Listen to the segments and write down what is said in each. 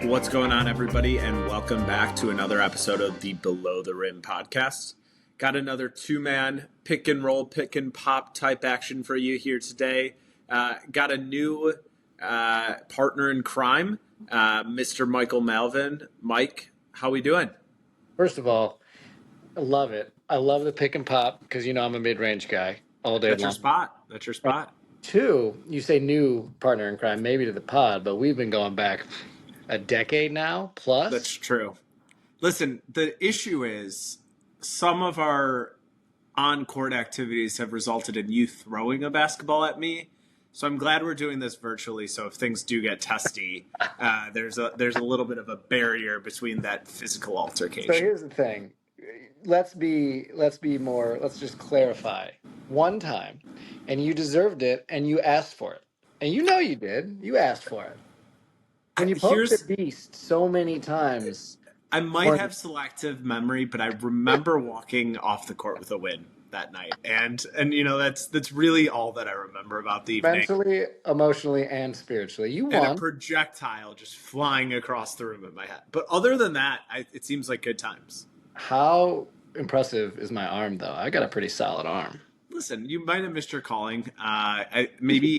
What's going on, everybody, and welcome back to another episode of the Below the Rim podcast. Got another two-man pick and roll, pick and pop type action for you here today. Got a new partner in crime, Mr. Michael Malvin. Mike, how we doing? First of all, I love it. I love the pick and pop because I'm a mid-range guy all day That's long. your spot. That's your spot. Two, you say new partner in crime, maybe to the pod, but we've been going back a decade now plus. That's true. Listen, the issue is some of our on-court activities have resulted in you throwing a basketball at me. So I'm glad we're doing this virtually. So if things do get testy, there's a little bit of a barrier between that physical altercation. So here's the thing. Let's just clarify. One time, and you deserved it, and you asked for it. And you know you did. You asked for it. When you poked the beast so many times. I might have selective memory, but I remember walking off the court with a win that night, and that's really all that I remember about the evening. Mentally, emotionally, and spiritually, you won. And a projectile just flying across the room at my head. But other than that, it seems like good times. How impressive is my arm, though? I got a pretty solid arm. Listen, you might have missed your calling. Maybe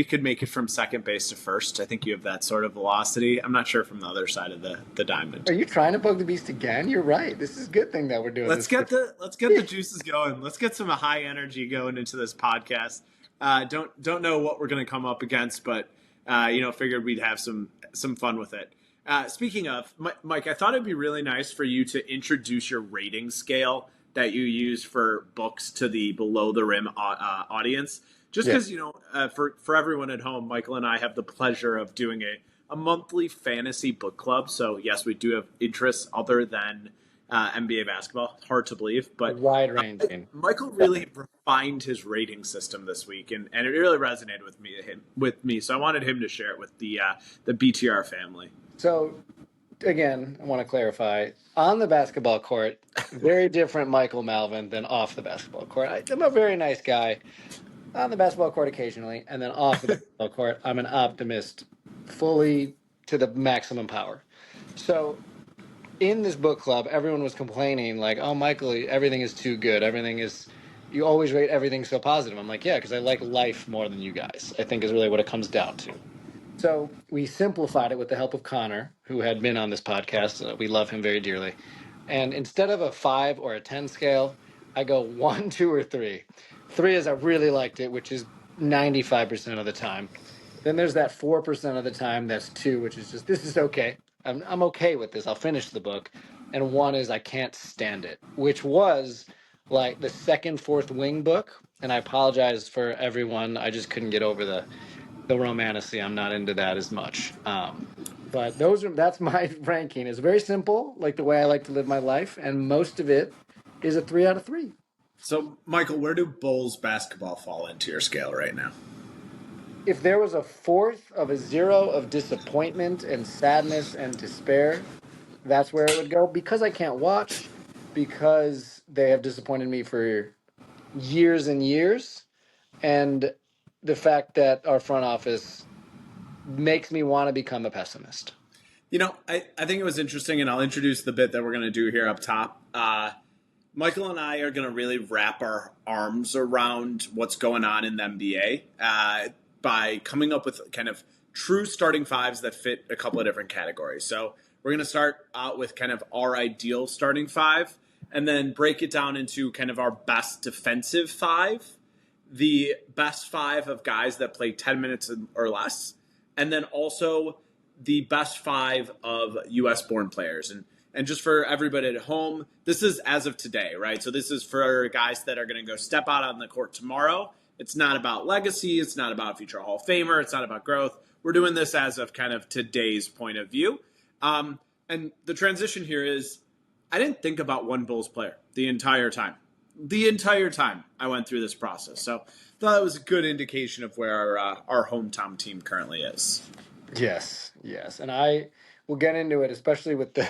could make it from second base to first. I think you have that sort of velocity. I'm not sure from the other side of the diamond. Are you trying to poke the beast again? You're right. This is a good thing that we're doing. Let's get the juices going. Let's get some high energy going into this podcast. Don't know what we're going to come up against, but figured we'd have some fun with it. Speaking of, Mike, I thought it'd be really nice for you to introduce your rating scale that you use for books to the Below the Rim audience. Just because, for everyone at home, Michael and I have the pleasure of doing a monthly fantasy book club. So, yes, we do have interests other than NBA basketball. Hard to believe, but wide-ranging. Michael really refined his rating system this week, and it really resonated with me. So I wanted him to share it with the BTR family. So, again, I want to clarify. On the basketball court, very different Michael Malvin than off the basketball court. I'm a very nice guy on the basketball court occasionally, and then off the basketball court, I'm an optimist fully to the maximum power. So, in this book club, everyone was complaining like, oh, Michael, everything is too good. You always rate everything so positive. I'm like, yeah, because I like life more than you guys, I think is really what it comes down to. So we simplified it with the help of Connor, who had been on this podcast. We love him very dearly. And instead of a 5 or a 10 scale, I go 1, 2, or 3. 3 is I really liked it, which is 95% of the time. Then there's that 4% of the time that's 2, which is just, this is okay. I'm okay with this. I'll finish the book. And 1 is I can't stand it, which was like the second Fourth Wing book. And I apologize for everyone. I just couldn't get over the romantasy. I'm not into that as much. But that's my ranking. It's very simple, like the way I like to live my life, and most of it is a 3 out of 3. So, Michael, where do Bulls basketball fall into your scale right now? If there was a fourth of a 0 of disappointment and sadness and despair, that's where it would go. Because I can't watch, because they have disappointed me for years and years, and the fact that our front office makes me want to become a pessimist. I think it was interesting, and I'll introduce the bit that we're going to do here up top. Michael and I are going to really wrap our arms around what's going on in the NBA by coming up with kind of true starting fives that fit a couple of different categories. So we're going to start out with kind of our ideal starting five, and then break it down into kind of our best defensive five, the best 5 of guys that play 10 minutes or less, and then also the best 5 of U.S.-born players. And just for everybody at home, this is as of today, right? So this is for guys that are going to go step out on the court tomorrow. It's not about legacy. It's not about future Hall of Famer. It's not about growth. We're doing this as of kind of today's point of view. And the transition here is I didn't think about one Bulls player the entire time. The entire time I went through this process. So I thought it was a good indication of where our hometown team currently is. Yes. And I will get into it, especially with the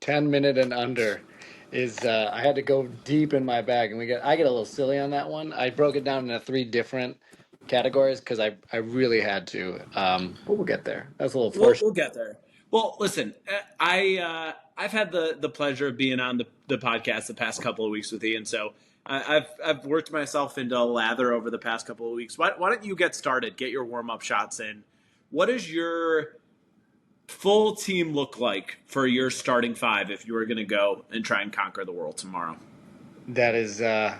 10-minute and under. I had to go deep in my bag, and I get a little silly on that one. I broke it down into 3 different categories because I really had to. But we'll get there. That's a little forced. We'll get there. Well, listen, I've had the pleasure of being on the podcast the past couple of weeks with Ian, so I've worked myself into a lather over the past couple of weeks. Why don't you get started? Get your warm up shots in. What does your full team look like for your starting five if you were going to go and try and conquer the world tomorrow? That is, I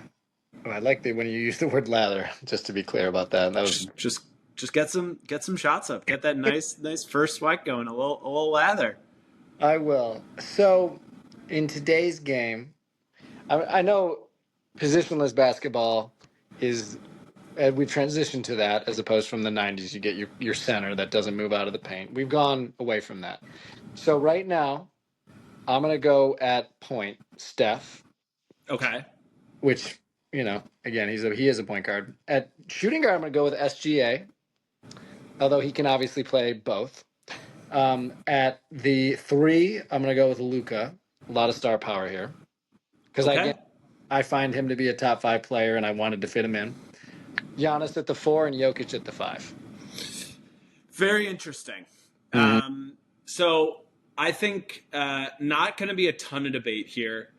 like when you use the word lather. Just to be clear about that. That was Just get some shots up. Get that nice first swipe going. A little lather. I will. So, in today's game, I know positionless basketball is. We transitioned to that as opposed from the 90s. You get your center that doesn't move out of the paint. We've gone away from that. So right now, I'm gonna go at point Steph, Okay. which again he is a point guard. At shooting guard, I'm gonna go with SGA, although he can obviously play both. At the three, I'm gonna go with Luca. A lot of star power here because Okay. I find him to be a top 5 player, and I wanted to fit him in. Giannis at the 4 and Jokic at the 5. Very interesting. Mm-hmm. So I think not going to be a ton of debate here.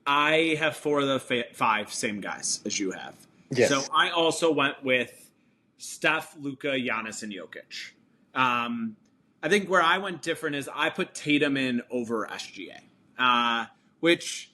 I have four of the five same guys as you have. Yes. So I also went with Steph, Luca, Giannis, and Jokic. I think where I went different is I put Tatum in over SGA, which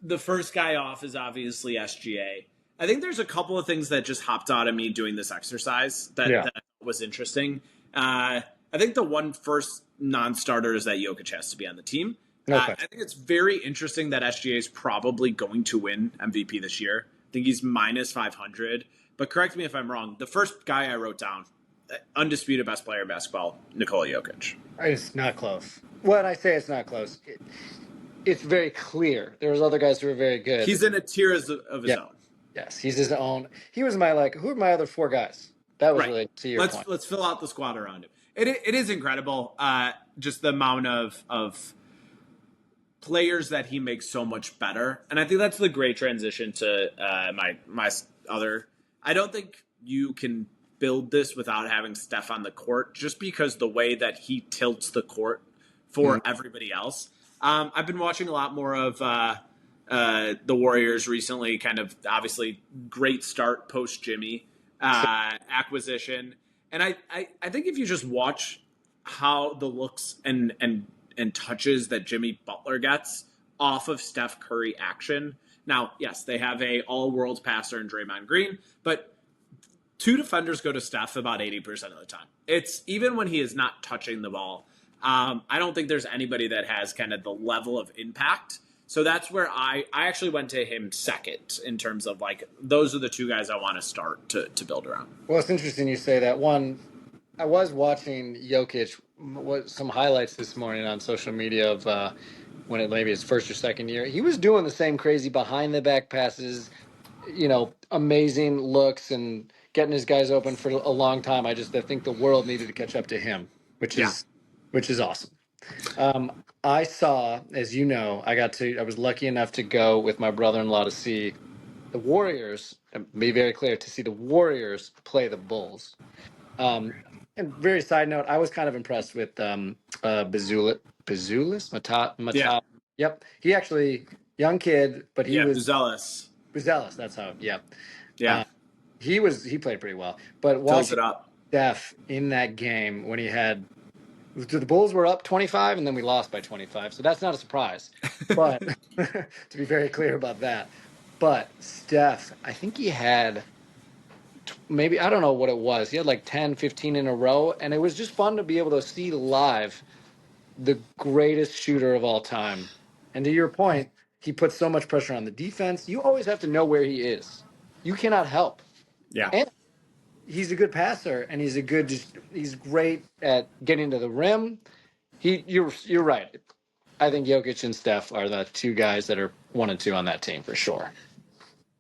the first guy off is obviously SGA. I think there's a couple of things that just hopped out of me doing this exercise that was interesting. I think the one first non-starter is that Jokic has to be on the team. Okay. I think it's very interesting that SGA is probably going to win MVP this year. I think he's minus 500. But correct me if I'm wrong. The first guy I wrote down, undisputed best player in basketball, Nikola Jokic. It's not close. When I say it's not close, it's very clear. There's other guys who are very good. He's in a tier of his own. Yes, he's his own. He was my who are my other 4 guys? That was really to your point. Let's fill out the squad around him. It is incredible, just the amount of players that he makes so much better, and I think that's the great transition to my other. I don't think you can build this without having Steph on the court, just because the way that he tilts the court for everybody else. I've been watching a lot more of the Warriors recently. Kind of obviously great start post Jimmy acquisition. And I think if you just watch how the looks and touches that Jimmy Butler gets off of Steph Curry action. Now, yes, they have a all-world passer in Draymond Green, but 2 defenders go to Steph about 80% of the time. It's even when he is not touching the ball. I don't think there's anybody that has kind of the level of impact. So that's where I actually went to him second in terms of those are the 2 guys I want to start to build around. Well, it's interesting you say that. One, I was watching Jokic, some highlights this morning on social media of when it maybe his first or second year. He was doing the same crazy behind the back passes, amazing looks and getting his guys open for a long time. I think the world needed to catch up to him, which is awesome. I saw, as you know, I was lucky enough to go with my brother-in-law to see the Warriors, and be very clear, to see the Warriors play the Bulls. And very side note, I was kind of impressed with Bazulis, Mata. Yeah. Yep. He actually, young kid, but he was Buzelis. That's how. Yep. Yeah. He played pretty well. But watching Steph in that game when the Bulls were up 25 and then we lost by 25. So that's not a surprise. But to be very clear about that. But Steph, I think he had maybe, I don't know what it was. He had 10, 15 in a row. And it was just fun to be able to see live the greatest shooter of all time. And to your point, he puts so much pressure on the defense. You always have to know where he is. You cannot help. Yeah. And he's a good passer, and he's great at getting to the rim. You're right. I think Jokic and Steph are the 2 guys that are 1 and 2 on that team for sure.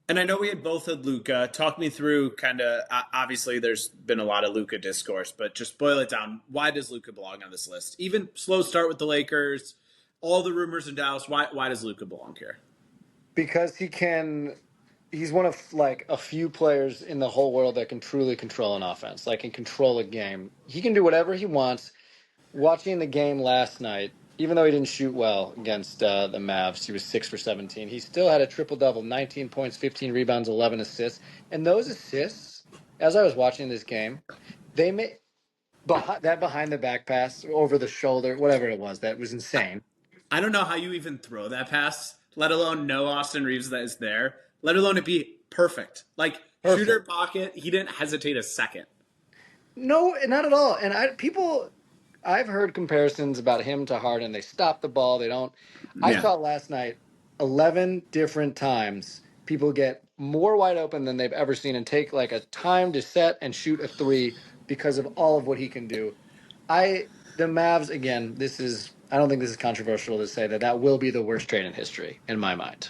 And I know we had both had Luka. Talk me through kind of, obviously there's been a lot of Luka discourse, but just boil it down. Why does Luka belong on this list? Even slow start with the Lakers, all the rumors in Dallas. Why does Luka belong here? Because he's one of a few players in the whole world that can truly control an offense, can control a game. He can do whatever he wants. watching the game last night, even though he didn't shoot well against the Mavs, he was 6 for 17. He still had a triple double, 19 points, 15 rebounds, 11 assists. And those assists, as I was watching this game, they made behind the back pass over the shoulder, whatever it was, that was insane. I don't know how you even throw that pass, let alone know Austin Reeves that is there, let alone it be perfect. Like, shooter Perfect. pocket, he didn't hesitate a second. No, not at all. And I've heard comparisons about him to Harden. They stop the ball. They don't. I Yeah. saw last night 11 different times people get more wide open than they've ever seen and take like a time to set and shoot a three because of all of what he can do. The Mavs again. I don't think this is controversial to say that that will be the worst trade in history in my mind.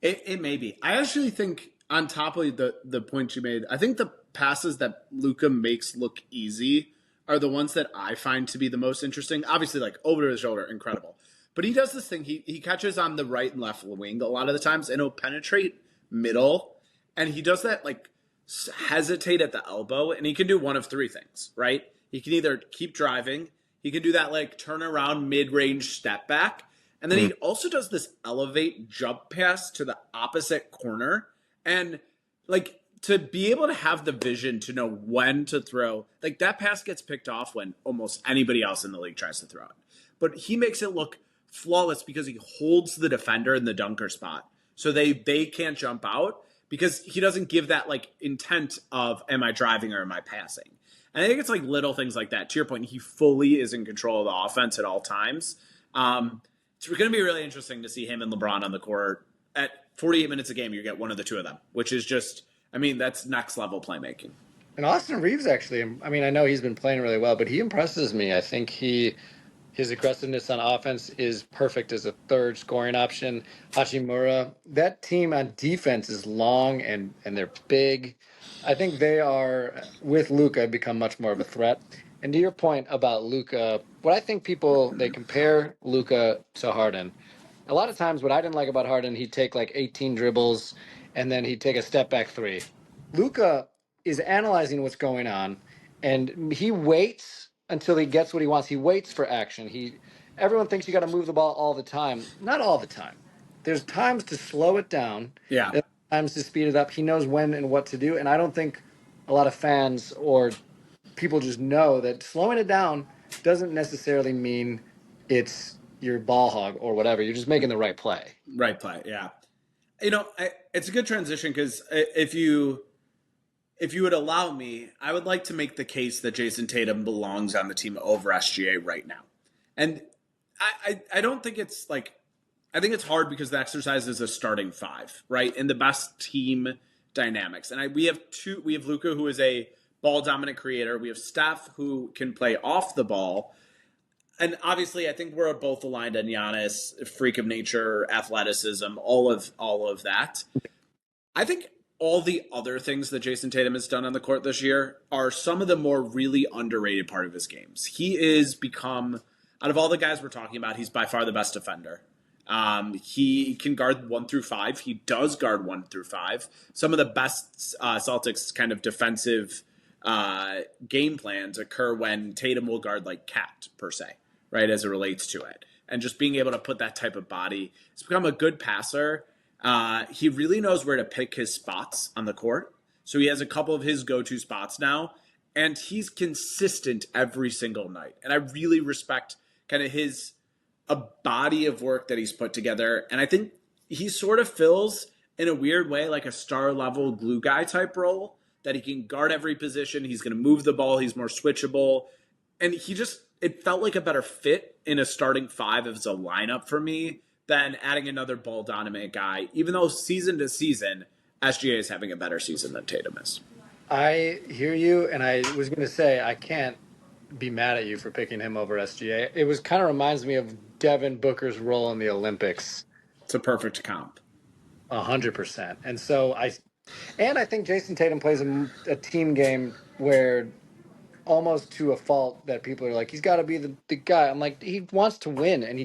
It may be. I actually think, on top of the point you made, I think the passes that Luca makes look easy are the ones that I find to be the most interesting. Obviously, like over to the shoulder, incredible. But he does this thing. He catches on the right and left wing a lot of the times, and he'll penetrate middle, and he does that like hesitate at the elbow, and he can do one of three things. Right? He can either keep driving, he can do that like turn around mid range step back, and then he also does this elevate jump pass to the opposite corner. And like to be able to have the vision to know when to throw, like that pass gets picked off when almost anybody else in the league tries to throw it. But he makes it look flawless because he holds the defender in the dunker spot. So they can't jump out because he doesn't give that like intent of am I driving or am I passing? And I think it's like little things like that. To your point, he fully is in control of the offense at all times. It's going to be really interesting to see him and LeBron on the court. At 48 minutes a game, you get one of the two of them, which is just, I mean, that's next level playmaking. And Austin Reeves actually, I mean, I know he's been playing really well, but he impresses me. I think his aggressiveness on offense is perfect as a third scoring option. Hachimura, that team on defense is long and they're big. I think they are, with Luka, become much more of a threat. And to your point about Luka, what I think they compare Luka to Harden. A lot of times, what I didn't like about Harden, he'd take like 18 dribbles and then he'd take a step back three. Luka is analyzing what's going on, and he waits until he gets what he wants. He waits for action. Everyone thinks you got to move the ball all the time. Not all the time. There's times to slow it down. Yeah. There's times to speed it up. He knows when and what to do, and I don't think a lot of fans or people just know that slowing it down doesn't necessarily mean it's your ball hog or whatever. You're just making the right play. Right play. Yeah. It's a good transition because if you would allow me, I would like to make the case that Jason Tatum belongs on the team over SGA right now. And I don't think it's like, I think it's hard because the exercise is a starting five, right? And the best team dynamics. And we have Luka, who is a ball dominant creator. We have Steph, who can play off the ball. And obviously, I think we're both aligned on Giannis, freak of nature, athleticism, all of that. I think all the other things that Jason Tatum has done on the court this year are some of the more really underrated part of his games. He is become, out of all the guys we're talking about, he's by far the best defender. He can guard 1 through 5. He does guard 1 through 5. Some of the best Celtics kind of defensive game plans occur when Tatum will guard like Cat per se, right, as it relates to it. And just being able to put that type of body. He's become a good passer. He really knows where to pick his spots on the court. So he has a couple of his go-to spots now. And he's consistent every single night. And I really respect kind of a body of work that he's put together. And I think he sort of fills, in a weird way, like a star-level glue guy type role, that he can guard every position. He's going to move the ball. He's more switchable. And it felt like a better fit in a starting five as a lineup for me than adding another ball dominant guy, even though season to season, SGA is having a better season than Tatum is. I hear you, and I was going to say I can't be mad at you for picking him over SGA. It was kind of reminds me of Devin Booker's role in the Olympics. It's a perfect comp. 100%. And I think Jason Tatum plays a team game where almost to a fault that people are like, he's got to be the guy. I'm like, he wants to win, and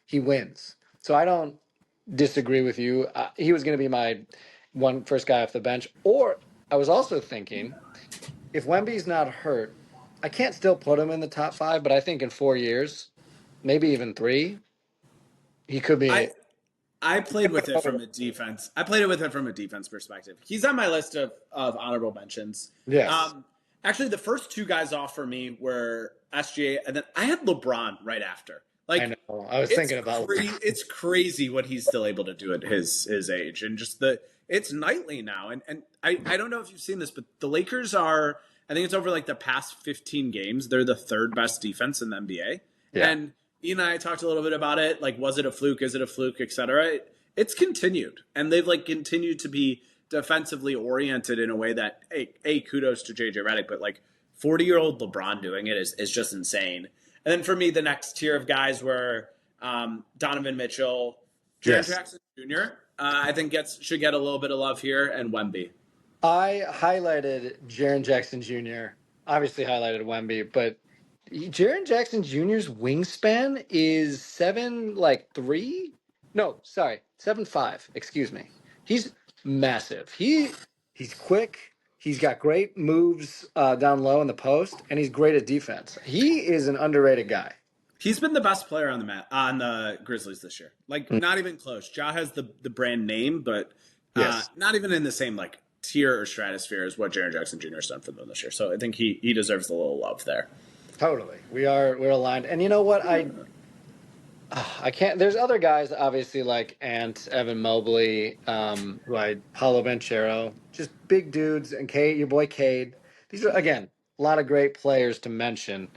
he wins. So I don't disagree with you. He was going to be my first guy off the bench. Or I was also thinking, if Wemby's not hurt, I can't still put him in the top 5, but I think in 4 years, maybe even 3, he could I be. I played with it from a defense. I played it with it from a defense perspective. He's on my list of honorable mentions. Yes, Um, Actually, the first two guys off for me were SGA, and then I had LeBron right after. I Like, know. I was thinking about. it's crazy what he's still able to do at his age, and just the it's nightly now. And I don't know if you've seen this, but the Lakers are. I think it's over like the past 15 games. They're the third best defense in the NBA, Yeah, and Ian and I talked a little bit about it. Like, was it a fluke? Is it a fluke? Etc. It's continued, and they've like continued to be defensively oriented in a way that a kudos to JJ Redick, but like 40-year-old LeBron doing it is just insane. And then for me, the next tier of guys were Donovan Mitchell, Jaren yes. Jackson Jr. I think should get a little bit of love here, and Wemby. I highlighted Jaren Jackson Jr. Obviously highlighted Wemby, but Jaren Jackson Jr.'s wingspan is 7 like 3. No, sorry, 7'5". Excuse me. He's massive. He's quick. He's got great moves down low in the post, and he's great at defense. He is an underrated guy. He's been the best player on the on the Grizzlies this year. Like, Mm. not even close. Ja has the brand name, but Yes, not even in the same like tier or stratosphere as what Jaren Jackson Jr. has done for them this year. So I think he deserves a little love there. totally. We're aligned. And you know what? I can't. There's other guys, obviously, like Ant, Evan Mobley, Paulo Banchero, just big dudes, and Cade, your boy Cade. These are again a lot of great players to mention,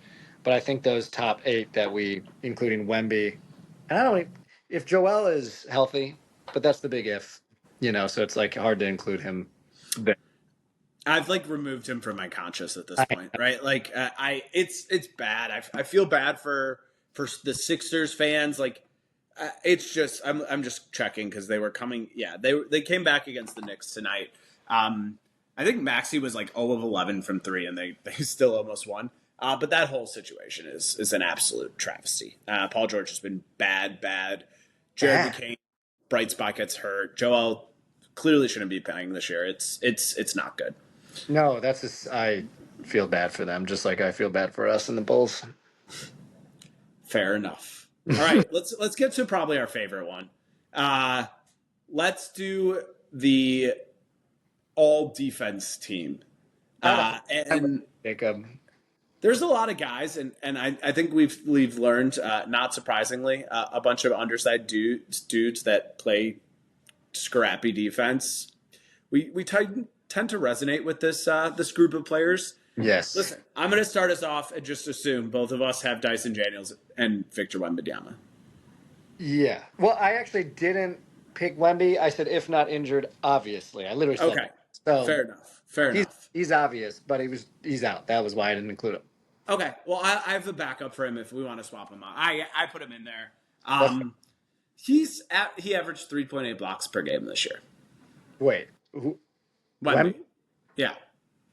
but I think those top 8 that we, including Wemby, and I don't if Joel is healthy, but that's the big if, So it's like hard to include him there. I've like removed him from my conscious at this I, point, right? Like it's bad. I feel bad for the Sixers fans. Like it's just I'm just checking because they were coming. Yeah, they came back against the Knicks tonight. I think Maxey was like 0 of 11 from 3, and they still almost won. But that whole situation is an absolute travesty. Paul George has been bad. Jared bad. McCain, bright spot gets hurt. Joel clearly shouldn't be playing this year. It's not good. No, that's just I feel bad for them, just like I feel bad for us and the Bulls. Fair enough. All right, let's get to probably our favorite one. Uh, let's do the all defense team. And Jacob. there's a lot of guys, and I think we've learned, not surprisingly, a bunch of undersized dudes that play scrappy defense. We tend to resonate with this group of players. Yes. Listen, I'm going to start us off and just assume both of us have Dyson Daniels and Victor Wembanyama. Yeah. Well, I actually didn't pick Wemby. I said if not injured, obviously. I literally said Okay, that. So fair enough. Fair he's enough. he's obvious, but he's out. That was why I didn't include him. Okay, well, I have a backup for him if we want to swap him out. I put him in there. Let's- He averaged 3.8 blocks per game this year. Wait. Wemby. Yeah,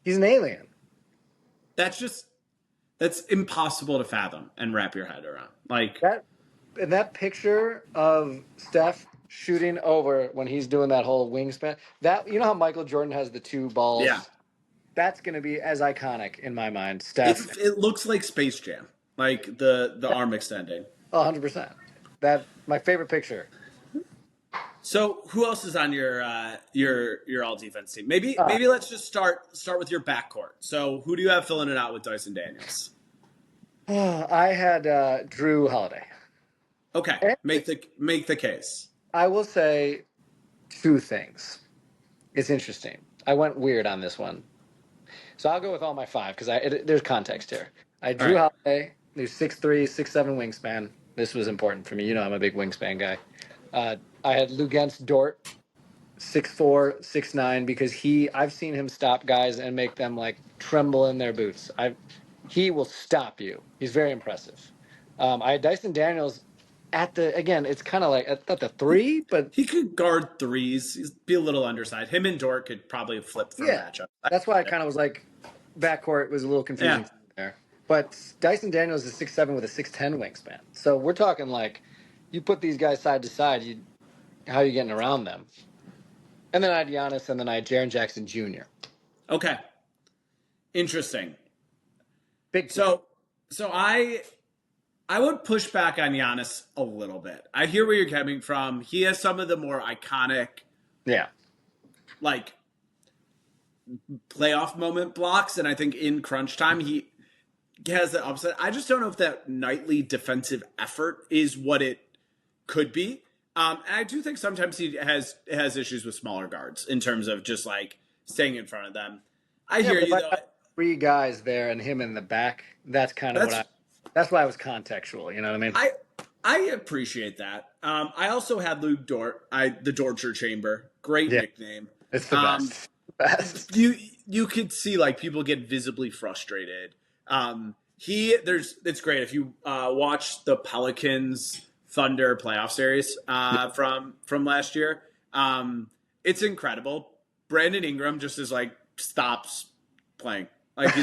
He's an alien. that's impossible to fathom and wrap your head around. Like, That picture of Steph shooting over when he's doing that whole wingspan. That how Michael Jordan has the 2 balls. yeah, That's going to be as iconic in my mind. it Steph, it looks like Space Jam, like the arm extending. 100%. That my favorite picture. So who else is on your all defense team? Maybe let's just start with your backcourt. So who do you have filling it out with Dyson Daniels? I had Drew Holiday. Okay, make the case. I will say 2 things. It's interesting. I went weird on this one. So I'll go with all my 5 because there's context here. I Drew All right. Holiday, who's 6'3", 6'7" wingspan. This was important for me. I'm a big wingspan guy. I had Luguentz Dort, 6'4", 6'9", because I've seen him stop guys and make them like tremble in their boots. He will stop you. He's very impressive. I had Dyson Daniels again, it's kind of like at the 3, but He could guard threes. He's be a little undersized. Him and Dort could probably flip for a matchup. that's why I kind of was like, backcourt was a little confusing there. But Dyson Daniels is 6'7" with a 6'10" wingspan. So we're talking like, you put these guys side to side, how are you getting around them? And then I had Giannis, and then I had Jaren Jackson Jr. Okay. Interesting. Big team. So I would push back on Giannis a little bit. I hear where you're coming from. He has some of the more iconic, Yeah. like, playoff moment blocks, and I think in crunch time he has the upset. I just don't know if that nightly defensive effort is what it could be. And I do think sometimes he has issues with smaller guards in terms of just like staying in front of them. I Yeah, hear but you if I though. got 3 guys there and him in the back, that's kind of That's that's why I was contextual, you know what I mean? I appreciate that. I also had Luke Dort, the Dorture Chamber, great Yeah, nickname. it's the best. Best. You could see like people get visibly frustrated. It's great if you watch the Pelicans Thunder playoff series from last year. It's incredible. Brandon Ingram just is like stops playing. Like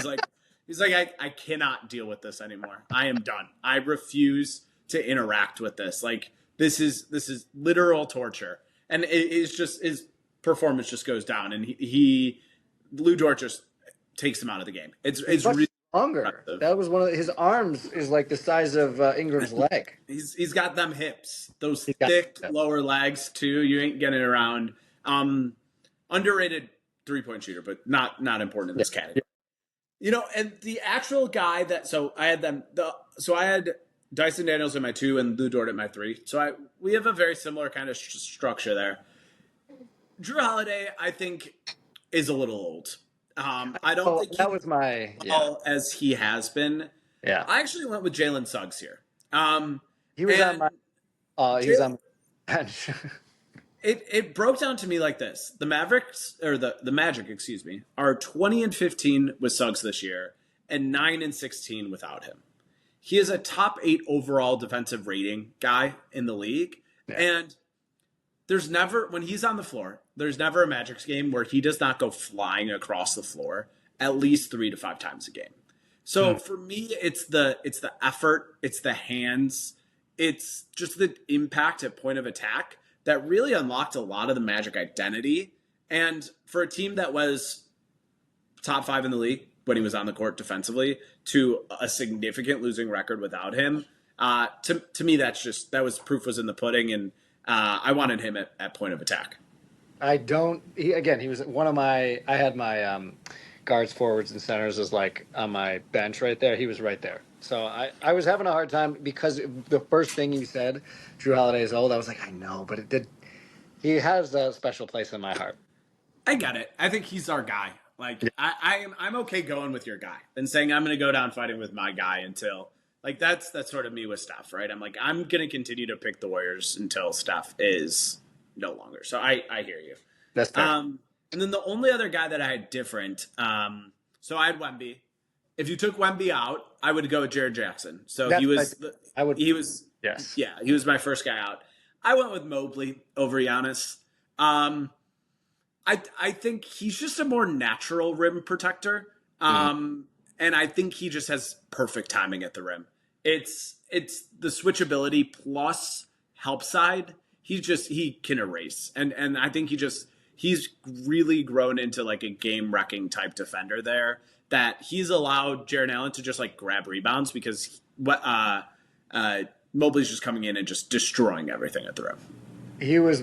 I cannot deal with this anymore. I am done. I refuse to interact with this. Like this is literal torture, and it is just his performance just goes down, and he Lou Dort just takes him out of the game. It's Much really longer. impressive. That was one of his arms is like the size of Ingram's leg. He's got them hips, those He's got thick lower legs too. You ain't getting around. Underrated 3-point shooter, but not important in this category. You know, and the actual guy that I had Dyson Daniels at my 2 and Lou Dort at my 3. So we have a very similar kind of structure there. Drew Holiday, I think, is a little old. I don't think that was my as he has been. Yeah, I actually went with Jalen Suggs here. he was on my he was on my bench. It broke down to me like this: the Mavericks or the Magic, excuse me, are 20-15 with Suggs this year, and 9-16 without him. He is a top 8 overall defensive rating guy in the league, and there's never when he's on the floor, there's never a Magic's game where he does not go flying across the floor at least 3 to 5 times a game. So for me, it's the effort, it's the hands, it's just the impact at point of attack that really unlocked a lot of the Magic identity. And for a team that was top 5 in the league when he was on the court defensively to a significant losing record without him, to me, that was proof was in the pudding. And I wanted him at point of attack. He was one of my, I had my guards, forwards, and centers as like on my bench right there. He was right there. So I was having a hard time because the first thing you said, Drew Holiday is old. I was like, I know, but he has a special place in my heart. I get it. I think he's our guy. Like I'm okay going with your guy and saying I'm going to go down fighting with my guy until like that's sort of me with Steph, right? I'm like I'm going to continue to pick the Warriors until Steph is no longer. So I hear you. That's fair. And then the only other guy that I had different, so I had Wemby. If you took Wemby out, I would go with Jared Jackson. So he was my first guy out. I went with Mobley over Giannis. I think he's just a more natural rim protector. And I think he just has perfect timing at the rim. It's the switchability plus help side. He can erase. And I think he's really grown into like a game wrecking type defender there that he's allowed Jarrett Allen to just like grab rebounds because Mobley's just coming in and just destroying everything at the rim.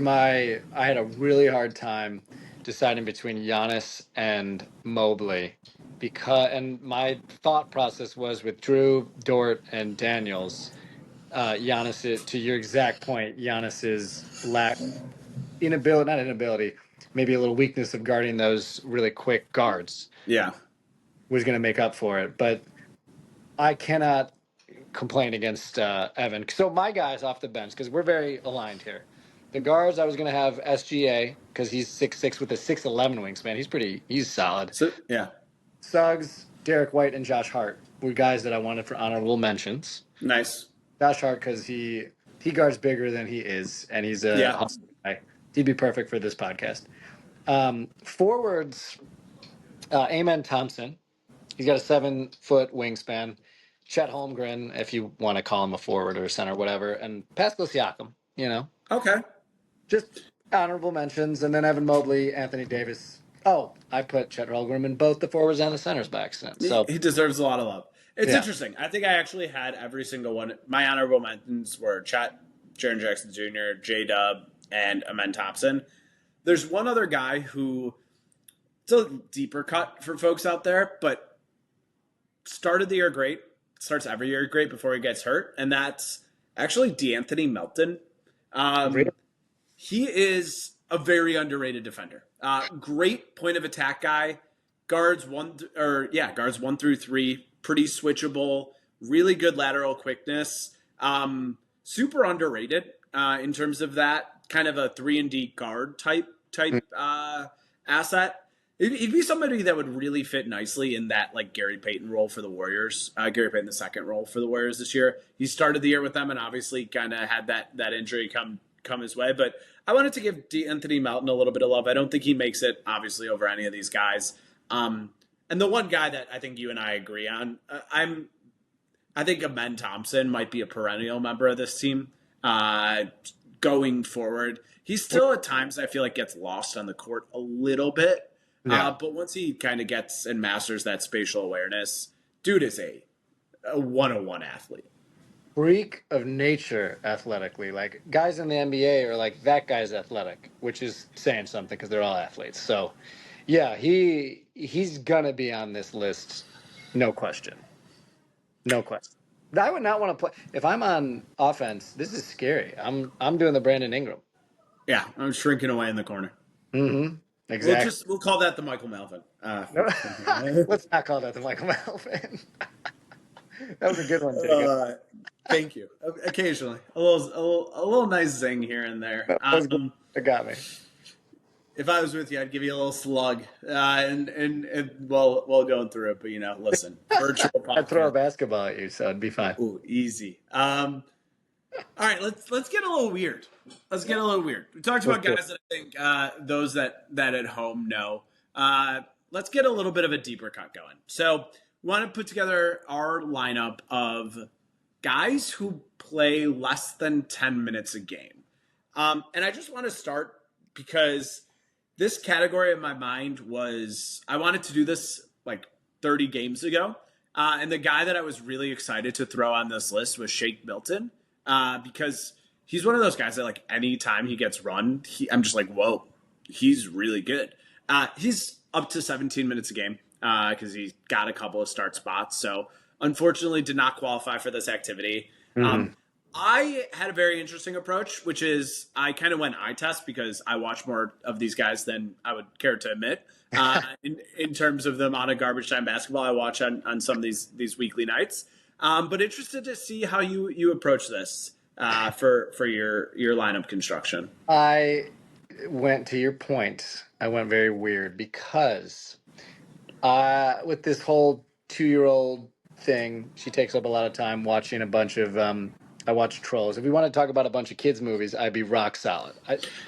I had a really hard time deciding between Giannis and Mobley and my thought process was with Drew, Dort, and Daniels, Giannis, to your exact point, Giannis's maybe a little weakness of guarding those really quick guards. Yeah. Was going to make up for it. But I cannot complain against Evan. So my guys off the bench, because we're very aligned here. The guards, I was going to have SGA, because he's 6'6" with a 6'11" wingspan. He's solid. So, yeah. Suggs, Derek White, and Josh Hart were guys that I wanted for honorable mentions. Nice. Josh Hart, because he guards bigger than he is, and he's a hustle guy. He'd be perfect for this podcast. Forwards, Amen Thompson. He's got a 7-foot wingspan. Chet Holmgren, if you want to call him a forward or a center, whatever. And Pascal Siakam, Okay. Just honorable mentions. And then Evan Mobley, Anthony Davis, Oh, I put Chet Holmgren in both the forwards and the centers by accident. He, So he deserves a lot of love. It's yeah, interesting. I think I actually had every single one. My honorable mentions were Chet, Jaron Jackson Jr., J Dub, and Amen Thompson. There's one other guy who it's a deeper cut for folks out there, but started the year great, starts every year great before he gets hurt, and that's actually D'Anthony Melton. really, Um, he is a very underrated defender. Great point of attack guy. Guards 1 through 3, pretty switchable. Really good lateral quickness. Super underrated in terms of that kind of a 3 and D guard type asset. He'd be somebody that would really fit nicely in that like Gary Payton role for the Warriors. Gary Payton the second role for the Warriors this year. He started the year with them and obviously kind of had that injury come his way. But I wanted to give Anthony Melton a little bit of love. I don't think he makes it obviously over any of these guys. And the one guy that I think you and I agree on, I think Amen Thompson might be a perennial member of this team going forward. He still at times I feel like gets lost on the court a little bit. yeah. But once he kind of gets and masters that spatial awareness, dude is a 101 athlete. Freak of nature athletically. Like guys in the NBA are like that guy's athletic, which is saying something because they're all athletes. So yeah, he's gonna be on this list, no question. No question. I would not want to play if I'm on offense. This is scary. I'm doing the Brandon Ingram. Yeah, I'm shrinking away in the corner. Mm-hmm. Exactly. We'll call that the Michael Malvin. No, let's not call that the Michael Malvin. That was a good one, Jacob. Thank you. Occasionally, a little nice zing here and there. That was good. It got me. If I was with you, I'd give you a little slug, and while going through it. But listen, virtual I'd throw a podcast. basketball at you, so it'd be fine. Ooh, easy. All right, let's get a little weird. Let's get a little weird. We talked about guys that I think those that at home know. Let's get a little bit of a deeper cut going. So, we want to put together our lineup of guys who play less than 10 minutes a game. And I just want to start because this category in my mind was I wanted to do this like 30 games ago. And the guy that I was really excited to throw on this list was Shake Milton because he's one of those guys that like anytime he gets run, I'm just like, whoa, he's really good. He's up to 17 minutes a game because he got a couple of start spots. So unfortunately did not qualify for this activity. Mm-hmm. I had a very interesting approach, which is I kind of went eye test because I watch more of these guys than I would care to admit. In terms of the amount of garbage time basketball I watch on some of these weekly nights, but interested to see how you approach this for your lineup construction. I went to your point. I went very weird because with this whole 2-year-old thing, she takes up a lot of time watching a bunch of. I watch Trolls. If we want to talk about a bunch of kids' movies, I'd be rock solid.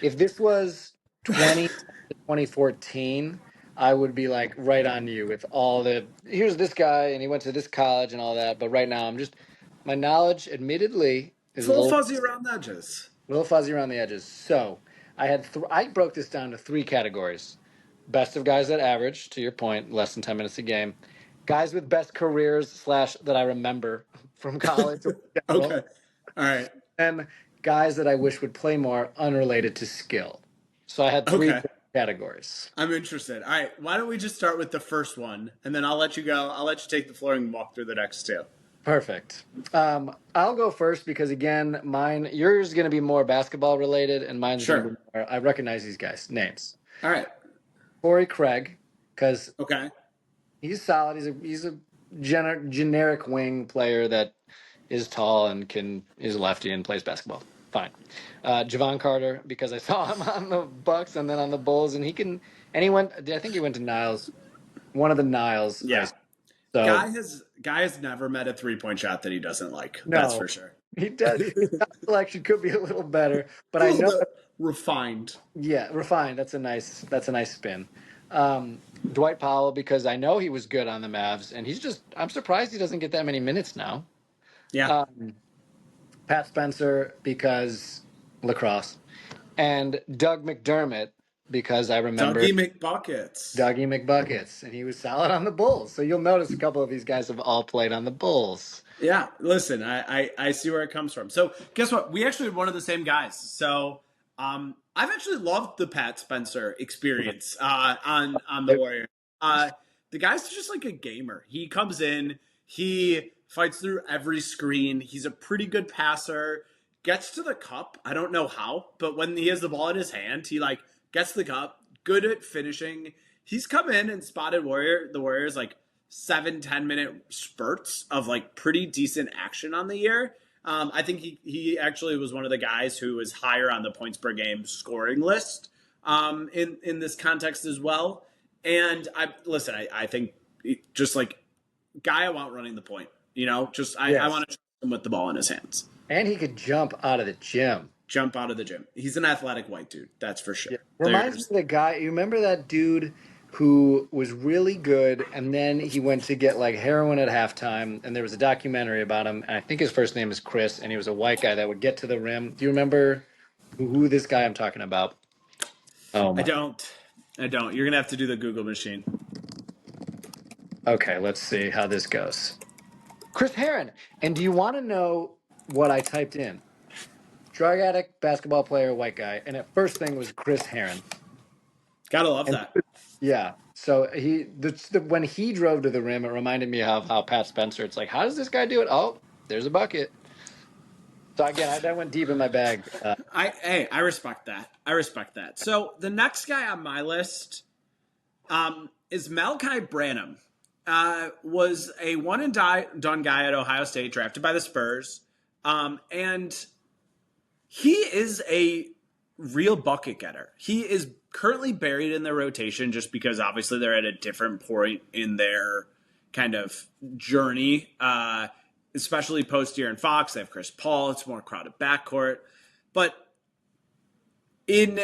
If this was 2014, I would be like right on you with all the. Here's this guy, and he went to this college and all that. But right now, my knowledge, admittedly, It's is a a little little fuzzy around the edges. fuzzy around the edges. So I broke this down to 3 categories: best of guys that average, to your point, less than 10 minutes a game; guys with best careers slash that I remember from college, or in general, Okay, all right, and guys that I wish would play more, unrelated to skill. So I had 3 okay. categories. I'm interested. All right, why don't we just start with the first one, and then I'll let you go. I'll let you take the floor and walk through the next two. Perfect. I'll go first because again, yours is going to be more basketball related, and mine's going to Sure. be more. I recognize these guys' names. All right. Corey Craig, because Okay. he's solid. He's a generic wing player that is tall and is lefty and plays basketball. Fine. Javon Carter, because I saw him on the Bucks and then on the Bulls, and he went. I think he went to Niles, one of the Niles. Yeah. So Guy has never met a 3-point shot that he doesn't like. That's no, for sure. he does. His selection could be a little better, but A I little know. bit refined. Yeah, refined. That's a nice spin. Dwight Powell, because I know he was good on the Mavs, and I'm surprised he doesn't get that many minutes now. Yeah. Pat Spencer, because lacrosse, and Doug McDermott, because I remember Dougie McBuckets. Dougie McBuckets, and he was solid on the Bulls. So you'll notice a couple of these guys have all played on the Bulls. Yeah, listen, I see where it comes from. So guess what? We actually had one of the same guys. So I've actually loved the Pat Spencer experience on the Warriors. The guy's just like a gamer. He comes in, he fights through every screen. He's a pretty good passer. Gets to the cup. I don't know how, but when he has the ball in his hand, he like gets the cup. Good at finishing. He's come in and spotted the Warriors like 7-10 minute spurts of like pretty decent action on the year. I think he actually was one of the guys who was higher on the points per game scoring list in this context as well. And I think just like guy I want running the point, I want to trust him with the ball in his hands. And he could jump out of the gym. Jump out of the gym. He's an athletic white dude, that's for sure. Yeah. Reminds me of the guy, you remember that dude who was really good, and then he went to get like heroin at halftime, and there was a documentary about him, and I think his first name is Chris, and he was a white guy that would get to the rim. Do you remember who this guy I'm talking about? Oh, I don't. You're going to have to do the Google machine. Okay, let's see how this goes. Chris Herron. And do you want to know what I typed in? Drug addict, basketball player, white guy. And the first thing was Chris Herron. Gotta love that. Yeah. So when he drove to the rim, it reminded me of how Pat Spencer, it's like, how does this guy do it? Oh, there's a bucket. So again, that went deep in my bag. I respect that. So the next guy on my list is Malachi Branham. Was a one and done guy at Ohio State, drafted by the Spurs. And he is a real bucket getter. He is currently buried in their rotation just because obviously they're at a different point in their kind of journey, especially post De'Aaron Fox. They have Chris Paul. It's a more crowded backcourt. But in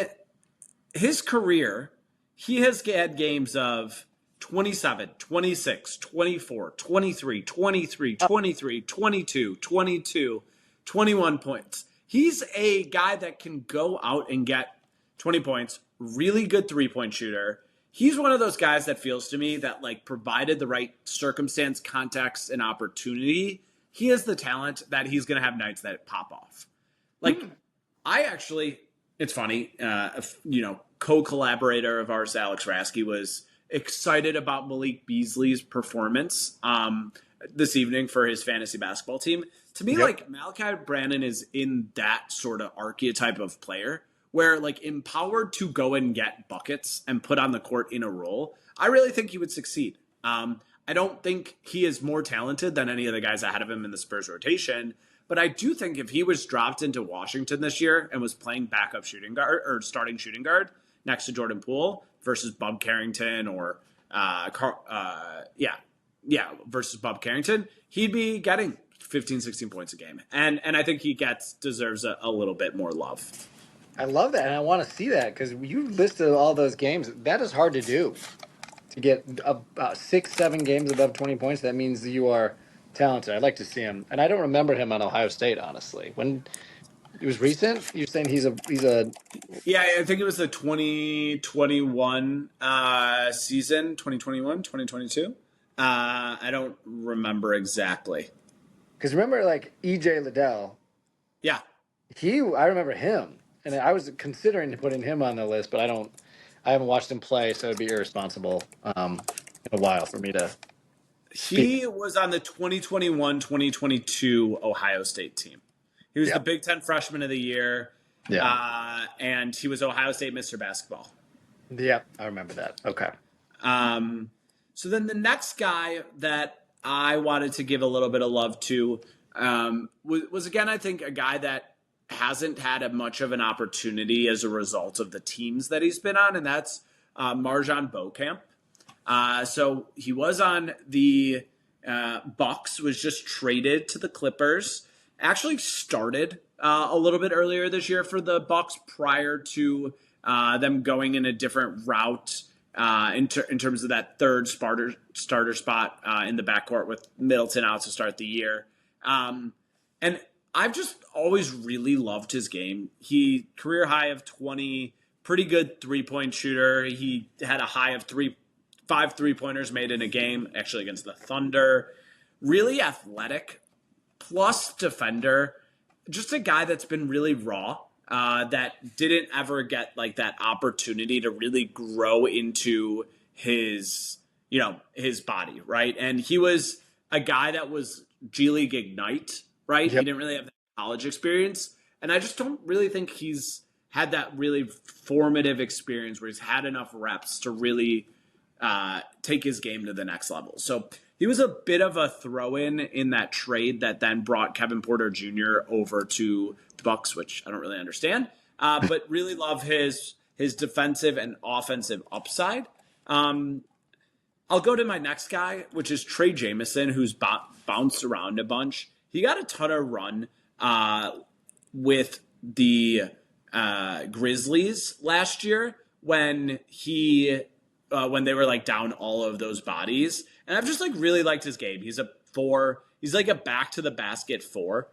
his career, he has had games of 27, 26, 24, 23, 23, 23, 22, 22, 21 points. He's a guy that can go out and get 20 points, really good three-point shooter. He's one of those guys that feels to me that, like, provided the right circumstance, context, and opportunity, he has the talent that he's going to have nights that pop off. Like, it's funny, co-collaborator of ours, Alex Rasky, was excited about Malik Beasley's performance this evening for his fantasy basketball team. To me, like, Malachi Branham is in that sort of archetype of player where, like, empowered to go and get buckets and put on the court in a role, I really think he would succeed. I don't think he is more talented than any of the guys ahead of him in the Spurs rotation, but I do think if he was dropped into Washington this year and was playing backup shooting guard or starting shooting guard next to Jordan Poole versus Bub Carrington or versus Bub Carrington, he'd be getting 15, 16 points a game. And I think he deserves a little bit more love. I love that, and I want to see that because you listed all those games. That is hard to do. To get about 6-7 games above 20 points, that means you are talented. I'd like to see him. And I don't remember him on Ohio State, honestly. When it was recent, you're saying he's a Yeah, I think it was the 2021 season, 2021, 2022. I don't remember exactly. Because remember, like, E.J. Liddell. Yeah. I remember him. And I was considering putting him on the list, but I haven't watched him play, so it'd be irresponsible in a while for me to speak. He was on the 2021-2022 Ohio State team. He was the Big Ten Freshman of the Year, and he was Ohio State Mr. Basketball. Yep, I remember that. Okay. So then the next guy that I wanted to give a little bit of love to was again, I think, a guy that hasn't had much of an opportunity as a result of the teams that he's been on, and that's Marjan Beauchamp. So he was on the Bucks, was just traded to the Clippers, actually started a little bit earlier this year for the Bucks prior to them going in a different route in terms of that third starter spot in the backcourt with Middleton out to start the year. And I've just always really loved his game. He career high of 20 pretty good 3-point shooter. He had a high of 5 3-pointers made in a game, actually against the Thunder. Really athletic, plus defender. Just a guy that's been really raw. That didn't ever get like that opportunity to really grow into his body, right? And he was a guy that was G League Ignite, right? He Yep. didn't really have that college experience, and I just don't really think he's had that really formative experience where he's had enough reps to really take his game to the next level. So he was a bit of a throw-in that trade that then brought Kevin Porter Jr. over to the Bucks, which I don't really understand, but really love his defensive and offensive upside. I'll go to my next guy, which is Trey Jamison, who's bounced around a bunch. He got a ton of run with the Grizzlies last year when they were like down all of those bodies, and I've just like really liked his game. He's a 4. He's like a back to the basket 4.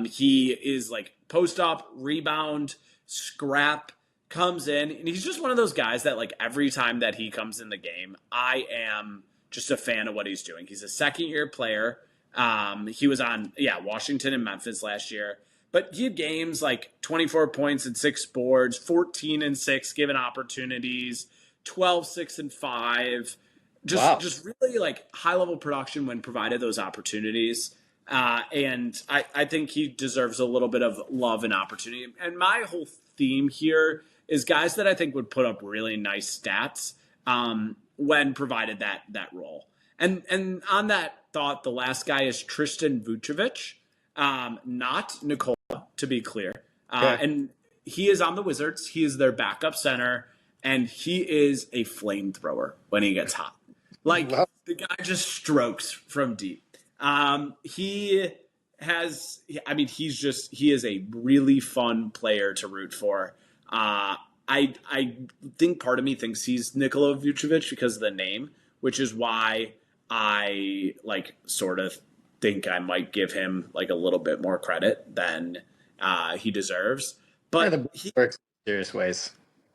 He is like post up, rebound, scrap, comes in, and he's just one of those guys that like every time that he comes in the game, I am just a fan of what he's doing. He's a second-year player. He was on Washington and Memphis last year, but he had games like 24 points and 6 boards, 14 and 6 given opportunities, 12, 6 and 5. Just really like high level production when provided those opportunities. And I think he deserves a little bit of love and opportunity. And my whole theme here is guys that I think would put up really nice stats when provided that role. And on that thought, the last guy is Tristan Vucevic, not Nikola, to be clear. Okay. And he is on the Wizards. He is their backup center, and he is a flamethrower when he gets hot. Like, the guy just strokes from deep. He is a really fun player to root for. I think part of me thinks he's Nikola Vucevic because of the name, which is why I like sort of think I might give him like a little bit more credit than he deserves. But He works in serious ways.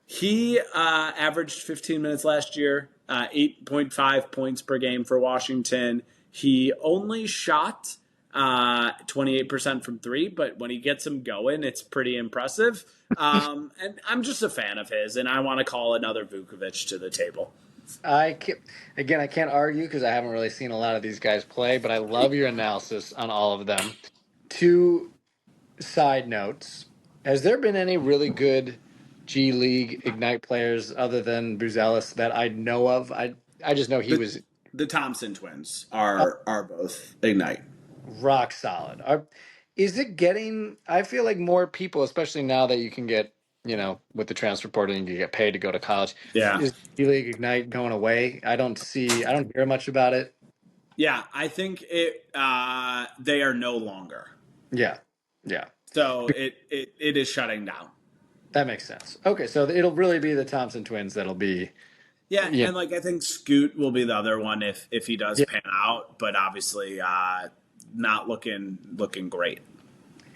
He averaged 15 minutes last year, 8.5 points per game for Washington. He only shot 28% from 3, but when he gets him going, it's pretty impressive. And I'm just a fan of his, and I want to call another Vukovic to the table. I can't argue because I haven't really seen a lot of these guys play, but I love your analysis on all of them. 2 side notes. Has there been any really good G League Ignite players other than Buzelis that I know of? I just know he was The Thompson twins are both Ignite. rock solid. Is it getting? I feel like more people, especially now that you can get, with the transfer portal, you can get paid to go to college. Yeah. Is G League Ignite going away? I don't hear much about it. Yeah, I think they are no longer. Yeah. So it is shutting down. That makes sense. Okay, so it'll really be the Thompson twins that'll be. Yeah, and like I think Scoot will be the other one if he does pan out, but obviously not looking great.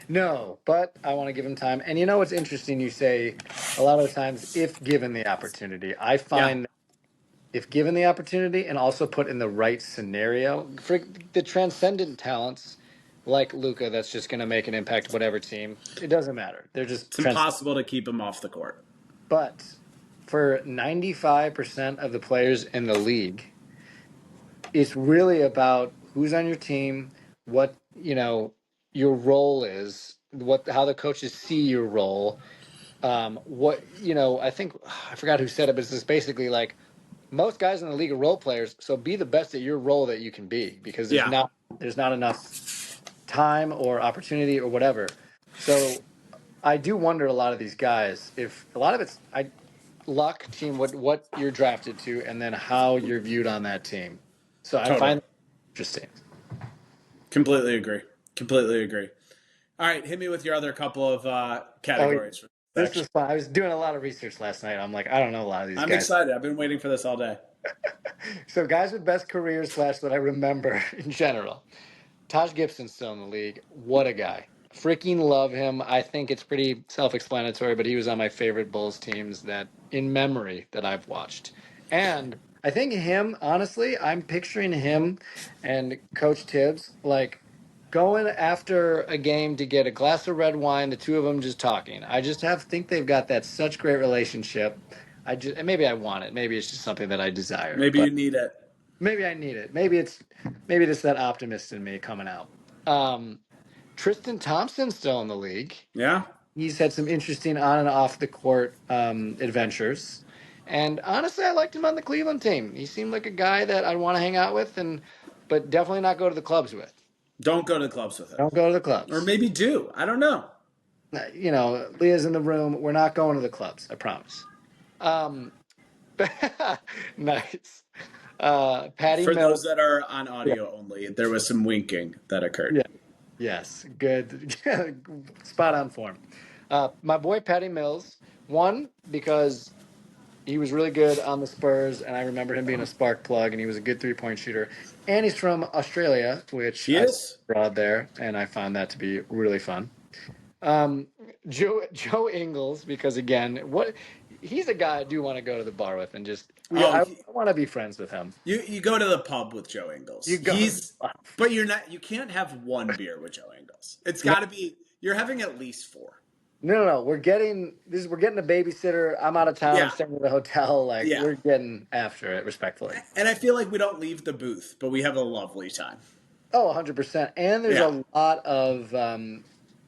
No, but I want to give him time. And what's interesting? You say a lot of the times, if given the opportunity, I find if given the opportunity and also put in the right scenario for the transcendent talents like Luka, that's just going to make an impact whatever team. It doesn't matter. They're just It's impossible to keep him off the court. But for 95% of the players in the league, it's really about who's on your team, what your role is, how the coaches see your role. I think I forgot who said it, but it's just basically like most guys in the league are role players. So be the best at your role that you can be, because there's not enough time or opportunity or whatever. So I do wonder a lot of these guys if a lot of it's luck, team, what you're drafted to, and then how you're viewed on that team. So I find that interesting. Completely agree. All right, hit me with your other couple of categories. This is fun. I was doing a lot of research last night. I'm like, I don't know a lot of these guys. I'm excited. I've been waiting for this all day. So guys with best careers / that I remember in general. Taj Gibson's still in the league. What a guy. Freaking love him. I think it's pretty self-explanatory, but he was on my favorite Bulls teams that in memory that I've watched. And I think him, honestly, I'm picturing him and Coach Tibbs like going after a game to get a glass of red wine, the two of them just talking. I just have think they've got that such great relationship. And maybe I want it. Maybe it's just something that I desire. Maybe But you need it. maybe I need it. Maybe it's that optimist in me coming out. Um, Tristan Thompson's still in the league. Yeah. He's had some interesting on and off the court adventures. And honestly, I liked him on the Cleveland team. He seemed like a guy that I'd want to hang out with, but definitely not go to the clubs with. Don't go to the clubs with it. Don't go to the Or clubs. maybe do. I don't know. Leah's in the room. We're not going to the clubs. I promise. Um, nice. Patty For Mills. those that are on audio only, there was some winking that occurred. Yeah. Yes. Good. Spot on form. My boy Patty Mills won because he was really good on the Spurs, and I remember him being a spark plug, and he was a good 3-point shooter. And he's from Australia, which He I is. abroad there, and I found that to be really fun. Joe Ingles, because again, he's a guy I do want to go to the bar with, and just I want to be friends with him. You go to the pub with Joe Ingles. You go, but you're not. You can't have one beer with Joe Ingles. It's got to be. You're having at least 4. No. We're getting a babysitter. I'm out of town. Yeah. I'm staying at a hotel. We're getting after it respectfully. And I feel like we don't leave the booth, but we have a lovely time. Oh, 100%. And there's a lot of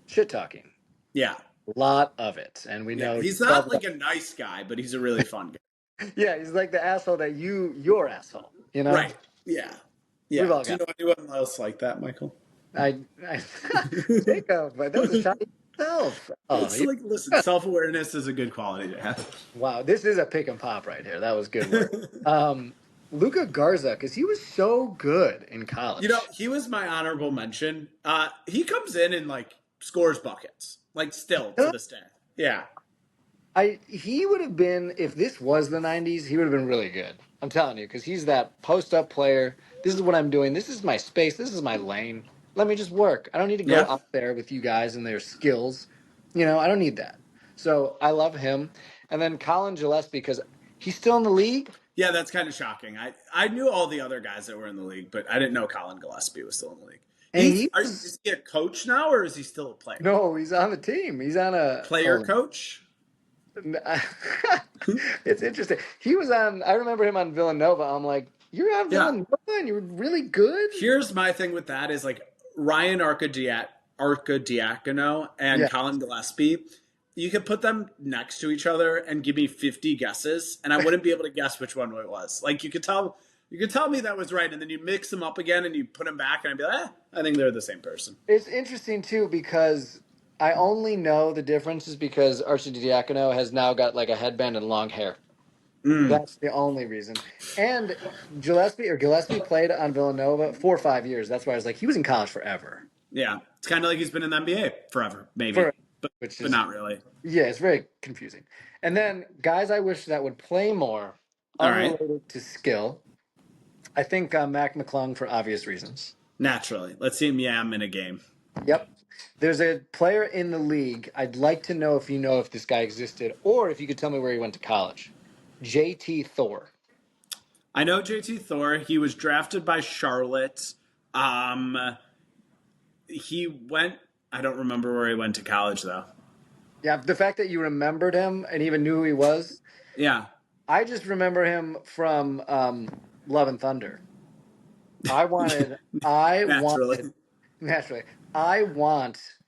shit talking. Yeah. A lot of it. And we know he's not like a nice guy, but he's a really fun guy. Yeah, he's like the asshole that you're asshole. Right. Yeah. Yeah. Do you know anyone else like that, Michael? Jacob, that was a shot at yourself. Listen, self-awareness is a good quality to have. Wow, this is a pick and pop right here. That was good work. Luka Garza, because he was so good in college. He was my honorable mention. He comes in and scores buckets, still to this day. Yeah. He would have been, if this was the 90s, he would have been really good. I'm telling you, because he's that post-up player. This is what I'm doing. This is my space. This is my lane. Let me just work. I don't need to go up there with you guys and their skills. I don't need that. So I love him. And then Colin Gillespie, because he's still in the league. Yeah, that's kind of shocking. I knew all the other guys that were in the league, but I didn't know Colin Gillespie was still in the league. Is he a coach now, or is he still a player? No, he's on the team. He's on a player coach. It's interesting. He was on. I remember him on Villanova. I'm like, you're on Villanova, and you were really good. Here's my thing with that is Ryan Arcidiacono and Colin Gillespie. You could put them next to each other and give me 50 guesses, and I wouldn't be able to guess which one it was. You could tell me that was right, and then you mix them up again and you put them back, and I'd be like, I think they're the same person. It's interesting too because I only know the differences because Arcidiacono has now got a headband and long hair. That's the only reason. And Gillespie played on Villanova 4 or 5 years. That's why I was like, he was in college forever. Yeah, it's kind of like he's been in the NBA forever, maybe. But not really. Yeah, it's very confusing. And then guys I wish that would play more unrelated to skill. I think Mac McClung for obvious reasons. Naturally. Let's see him yam in a game. Yep. There's a player in the league. I'd like to know if this guy existed or if you could tell me where he went to college. JT Thor. I know JT Thor. He was drafted by Charlotte. He went... I don't remember where he went to college, though. Yeah, the fact that you remembered him and even knew who he was. Yeah. I just remember him from Love and Thunder. I want an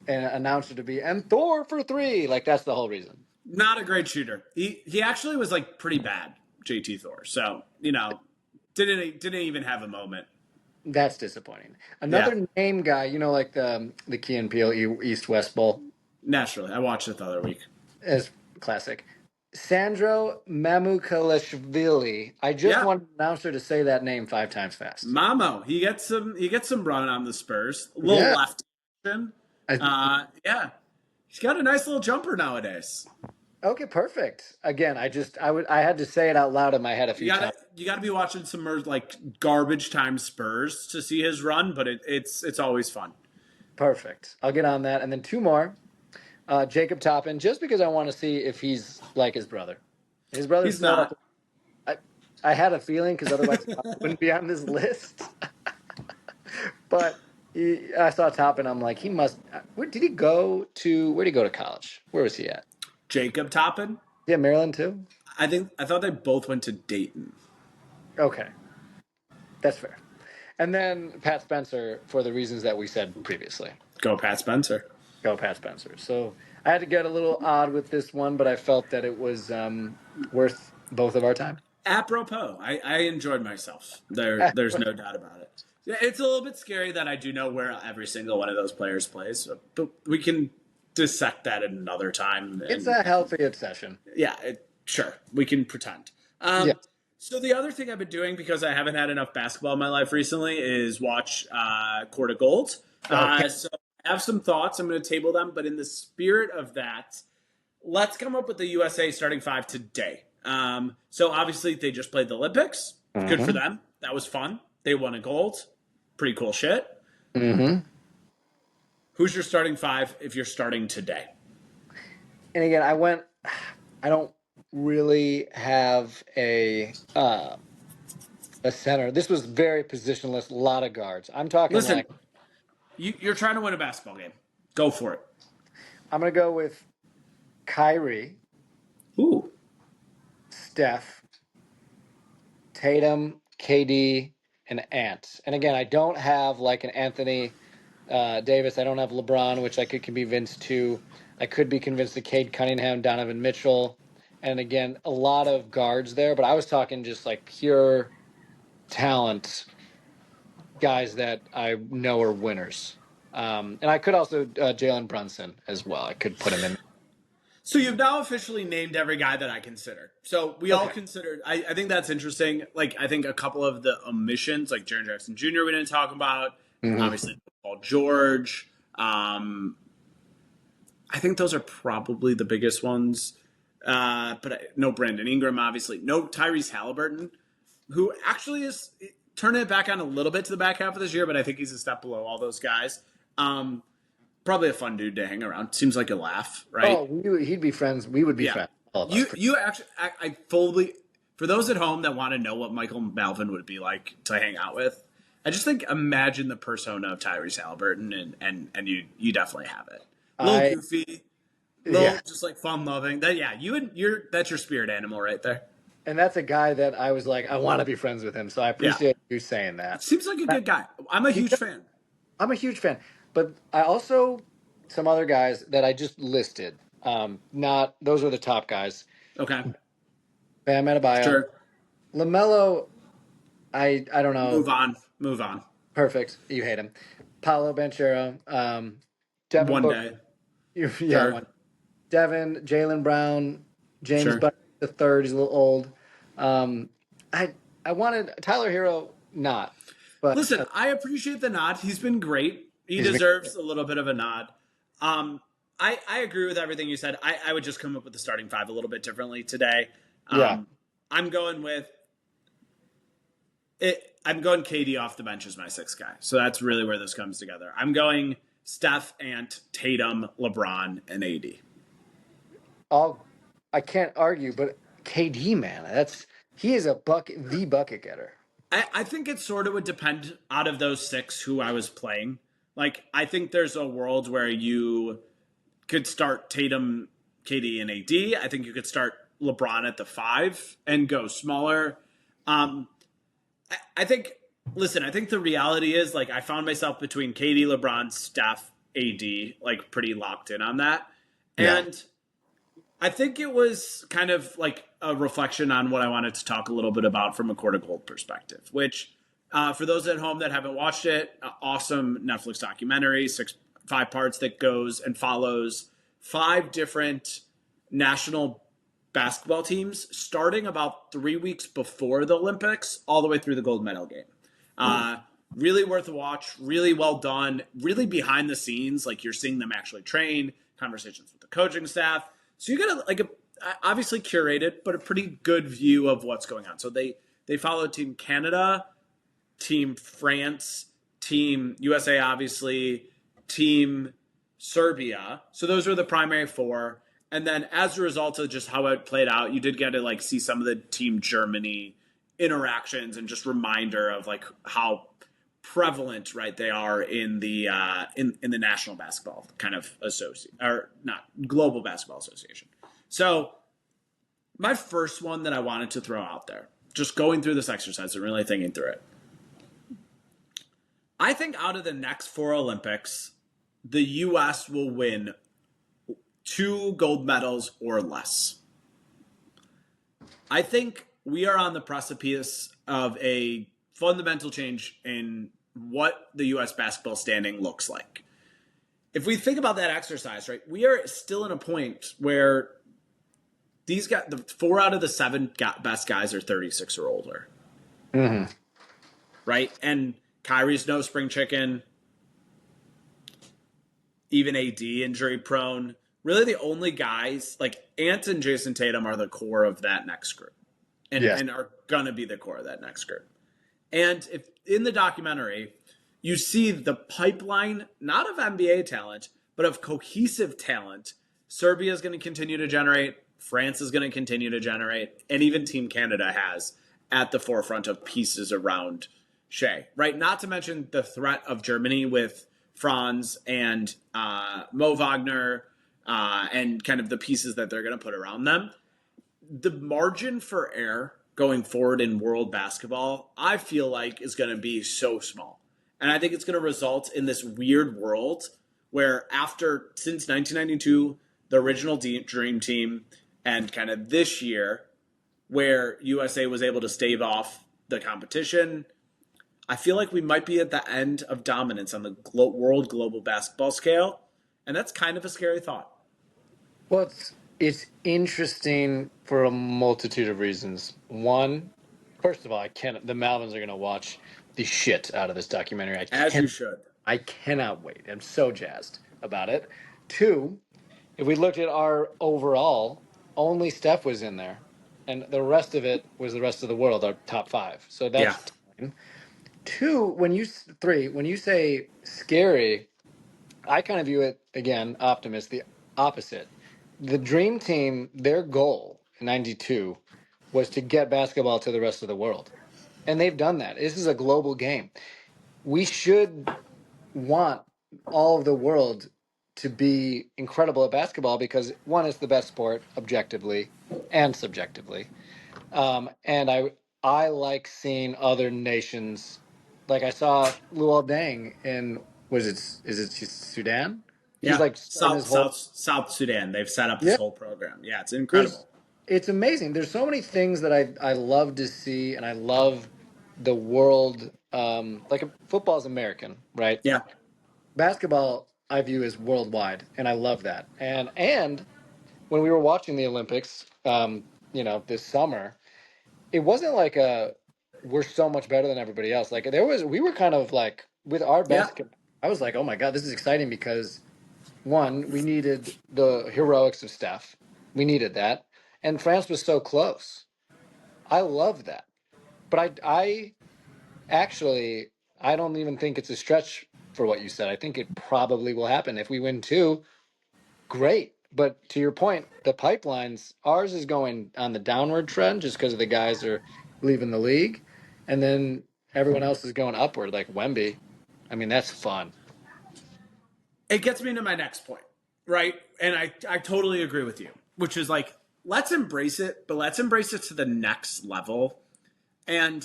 announcer to be, and Thor for 3. That's the whole reason. Not a great shooter. He actually was pretty bad, JT Thor. So, didn't even have a moment. That's disappointing. Another name guy, the Key and Peele East-West Bowl. Naturally. I watched it the other week. It's classic. Sandro Mamukelashvili. I just want an announcer to say that name 5 times fast. Mamo. He gets some run on the Spurs. A little left action. Yeah. He's got a nice little jumper nowadays. Okay, perfect. Again, I had to say it out loud in my head a few times. You got to be watching some garbage time Spurs to see his run, but it's always fun. Perfect. I'll get on that. And then two more. Jacob Toppin, just because I want to see if he's like his brother. His brother's He's so not. I, I had a feeling because otherwise I wouldn't be on this list. But I saw Toppin. I'm like, he must. Where did he go to? Where did he go to college? Where was he at? Jacob Toppin. Yeah, Maryland too. I thought they both went to Dayton. Okay, that's fair. And then Pat Spencer for the reasons that we said previously. Go Pat Spencer. Go Pat Spencer. So I had to get a little odd with this one, but I felt that it was worth both of our time. Apropos, I enjoyed myself. There's no doubt about it. Yeah, it's a little bit scary that I do know where every single one of those players plays, but we can dissect that at another time. It's a healthy obsession. Yeah, sure, we can pretend. Yeah. So the other thing I've been doing, because I haven't had enough basketball in my life recently, is watch Court of Gold. Okay. So I have some thoughts. I'm going to table them, but in the spirit of that, let's come up with the USA starting five today. So obviously they just played the Olympics. Good for them. That was fun. They won a gold. Pretty cool shit. Mm-hmm. Who's your starting five if you're starting today? And again, I don't really have a center. This was very positionless, a lot of guards. I'm talking Listen, like you're trying to win a basketball game. Go for it. I'm going to go with Kyrie, Ooh. Steph, Tatum, KD, and Ant. And again, I don't have like an Anthony Davis. I don't have LeBron, which I could be convinced to. I could be convinced to Cade Cunningham, Donovan Mitchell. And again, a lot of guards there. But I was talking just like pure talent guys that I know are winners. And I could also Jalen Brunson as well. I could put him in. So you've now officially named every guy that I considered. So we all considered. I think that's interesting. Like I think a couple of the omissions, like Jaren Jackson Jr. we didn't talk about. Obviously, Paul George. I think those are probably the biggest ones. But no Brandon Ingram, obviously. No Tyrese Halliburton, who actually is turning it back on a little bit to the back half of this year, but I think he's a step below all those guys. Probably a fun dude to hang around. Seems like a laugh, right? Oh, he'd be friends. We would be friends. All of us. You actually, I fully, for those at home that want to know what Michael Malvin would be like to hang out with, I just think imagine the persona of Tyrese Halliburton, and you definitely have it. A little goofy, just like fun loving. That's your spirit animal right there. And that's a guy that I was like, I want to be friends with him. So I appreciate you saying that. Seems like a good guy. I'm a huge fan. I'm a huge fan. But I also, some other guys that I just listed, those are the top guys. Okay. Bam Adebayo. Sure. LaMelo, I don't know. Move on. Perfect. You hate him. Paolo Banchero. Devin One Booker. day. Sure. Devin, Jaylen Brown, James Butler the third. He's a little old. I wanted Tyler Hero not. But listen, I appreciate the nod. He's been great. He deserves a little bit of a nod. I agree with everything you said. I would just come up with the starting five a little bit differently today. I'm going with it. I'm going KD off the bench as my sixth guy. So that's really where this comes together. I'm going Steph, Ant, Tatum, LeBron, and AD. I can't argue, but KD, man, he is the bucket getter. I think it sort of would depend out of those six who I was playing. Like, I think there's a world where you could start Tatum, KD, and AD. I think you could start LeBron at the 5 and go smaller. I think the reality is, like, I found myself between KD, LeBron, Steph, AD, like, pretty locked in on that. Yeah. And I think it was kind of like a reflection on what I wanted to talk a little bit about from a Court of Gold perspective, which for those at home that haven't watched it, awesome Netflix documentary, 5 parts that goes and follows 5 different national basketball teams starting about 3 weeks before the Olympics all the way through the gold medal game. Really worth a watch, really well done, really behind the scenes. Like, you're seeing them actually train, conversations with the coaching staff. So you get a obviously curated, but a pretty good view of what's going on. So they follow Team Canada, Team France, Team USA, obviously, Team Serbia. So those were the primary four. And then as a result of just how it played out, you did get to like see some of the Team Germany interactions and just reminder of like how prevalent, right, they are in the in the National Basketball kind of association, or not, Global Basketball Association. So my first one that I wanted to throw out there, just going through this exercise and really thinking through it, I think out of the next 4 Olympics, the U.S. will win 2 gold medals or less. I think we are on the precipice of a fundamental change in what the U.S. basketball standing looks like. If we think about that exercise, right, we are still in a point where these guys, the 4 out of the 7 best guys are 36 or older. Mm-hmm. Right? And Kyrie's no spring chicken. Even AD injury prone. Really the only guys, like Ant and Jason Tatum are the core of that next group. And are going to be the core of that next group. And if in the documentary, you see the pipeline, not of NBA talent, but of cohesive talent, Serbia is going to continue to generate, France is going to continue to generate, and even Team Canada has at the forefront of pieces around Shea, right? Not to mention the threat of Germany with Franz and Mo Wagner and kind of the pieces that they're going to put around them. The margin for error going forward in world basketball, I feel like, is going to be so small. And I think it's going to result in this weird world where since 1992, the original Dream Team, and kind of this year, where USA was able to stave off the competition, I feel like we might be at the end of dominance on the world global basketball scale. And that's kind of a scary thought. Well, it's interesting for a multitude of reasons. One, first of all, the Malvins are going to watch the shit out of this documentary. As you should. I cannot wait. I'm so jazzed about it. Two, if we looked at our overall, only Steph was in there. And the rest of it was the rest of the world, our top 5. So that's 10. Three, when you say scary, I kind of view it, again, optimist, the opposite. The Dream Team, their goal in 92 was to get basketball to the rest of the world. And they've done that. This is a global game. We should want all of the world to be incredible at basketball because, one, it's the best sport objectively and subjectively. And I like seeing other nations. Like I saw Luol Deng in, is it Sudan? He's like South Sudan. They've set up this whole program. Yeah, it's incredible. It's amazing. There's so many things that I love to see, and I love the world. Like football's American, right? Yeah. Basketball I view as worldwide, and I love that. And when we were watching the Olympics, this summer, it wasn't like we're so much better than everybody else. Like we were kind of like with our basketball. I was like, oh my God, this is exciting because, one, we needed the heroics of Steph. We needed that. And France was so close. I love that. But I actually, I don't even think it's a stretch for what you said. I think it probably will happen. If we win 2, great. But to your point, the pipelines, ours is going on the downward trend just because the guys are leaving the league. And then everyone else is going upward, like Wemby. I mean, that's fun. It gets me to my next point, right? And I totally agree with you, which is like, let's embrace it, but let's embrace it to the next level. And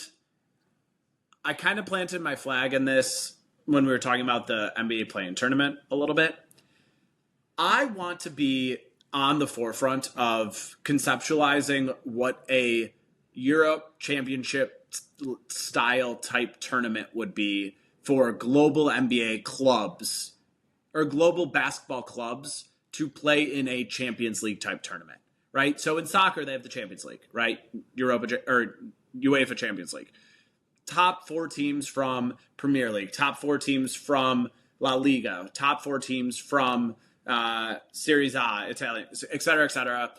I kind of planted my flag in this when we were talking about the NBA play-in tournament a little bit. I want to be on the forefront of conceptualizing what a Europe championship style type tournament would be for global NBA clubs or global basketball clubs to play in a Champions League type tournament, right? So in soccer, they have the Champions League, right? UEFA Champions League. Top 4 teams from Premier League, top 4 teams from La Liga, top 4 teams from Serie A, Italian, et cetera, et cetera.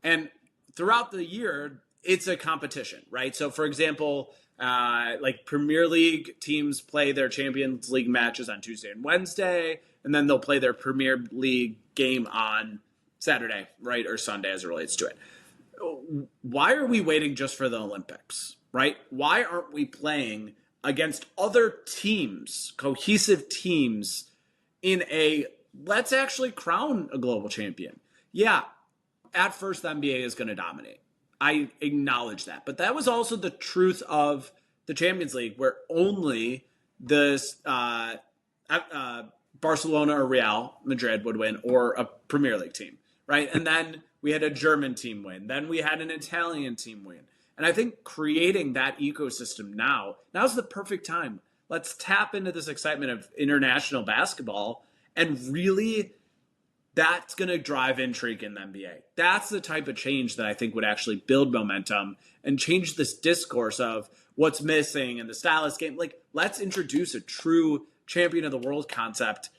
And throughout the year, it's a competition, right? So, for example, like Premier League teams play their Champions League matches on Tuesday and Wednesday, and and then they'll play their Premier League game on Saturday, right, or Sunday as it relates to it. Why are we waiting just for the Olympics, right? Why aren't we playing against other teams, cohesive teams, in a let's actually crown a global champion? Yeah, at first the NBA is going to dominate. I acknowledge that. But that was also the truth of the Champions League, where only the Barcelona or Real Madrid would win, or a Premier League team, right? And then we had a German team win. Then we had an Italian team win. And I think creating that ecosystem now's the perfect time. Let's tap into this excitement of international basketball, and really that's going to drive intrigue in the NBA. That's the type of change that I think would actually build momentum and change this discourse of what's missing and the stylus game. Like, let's introduce a true champion of the world concept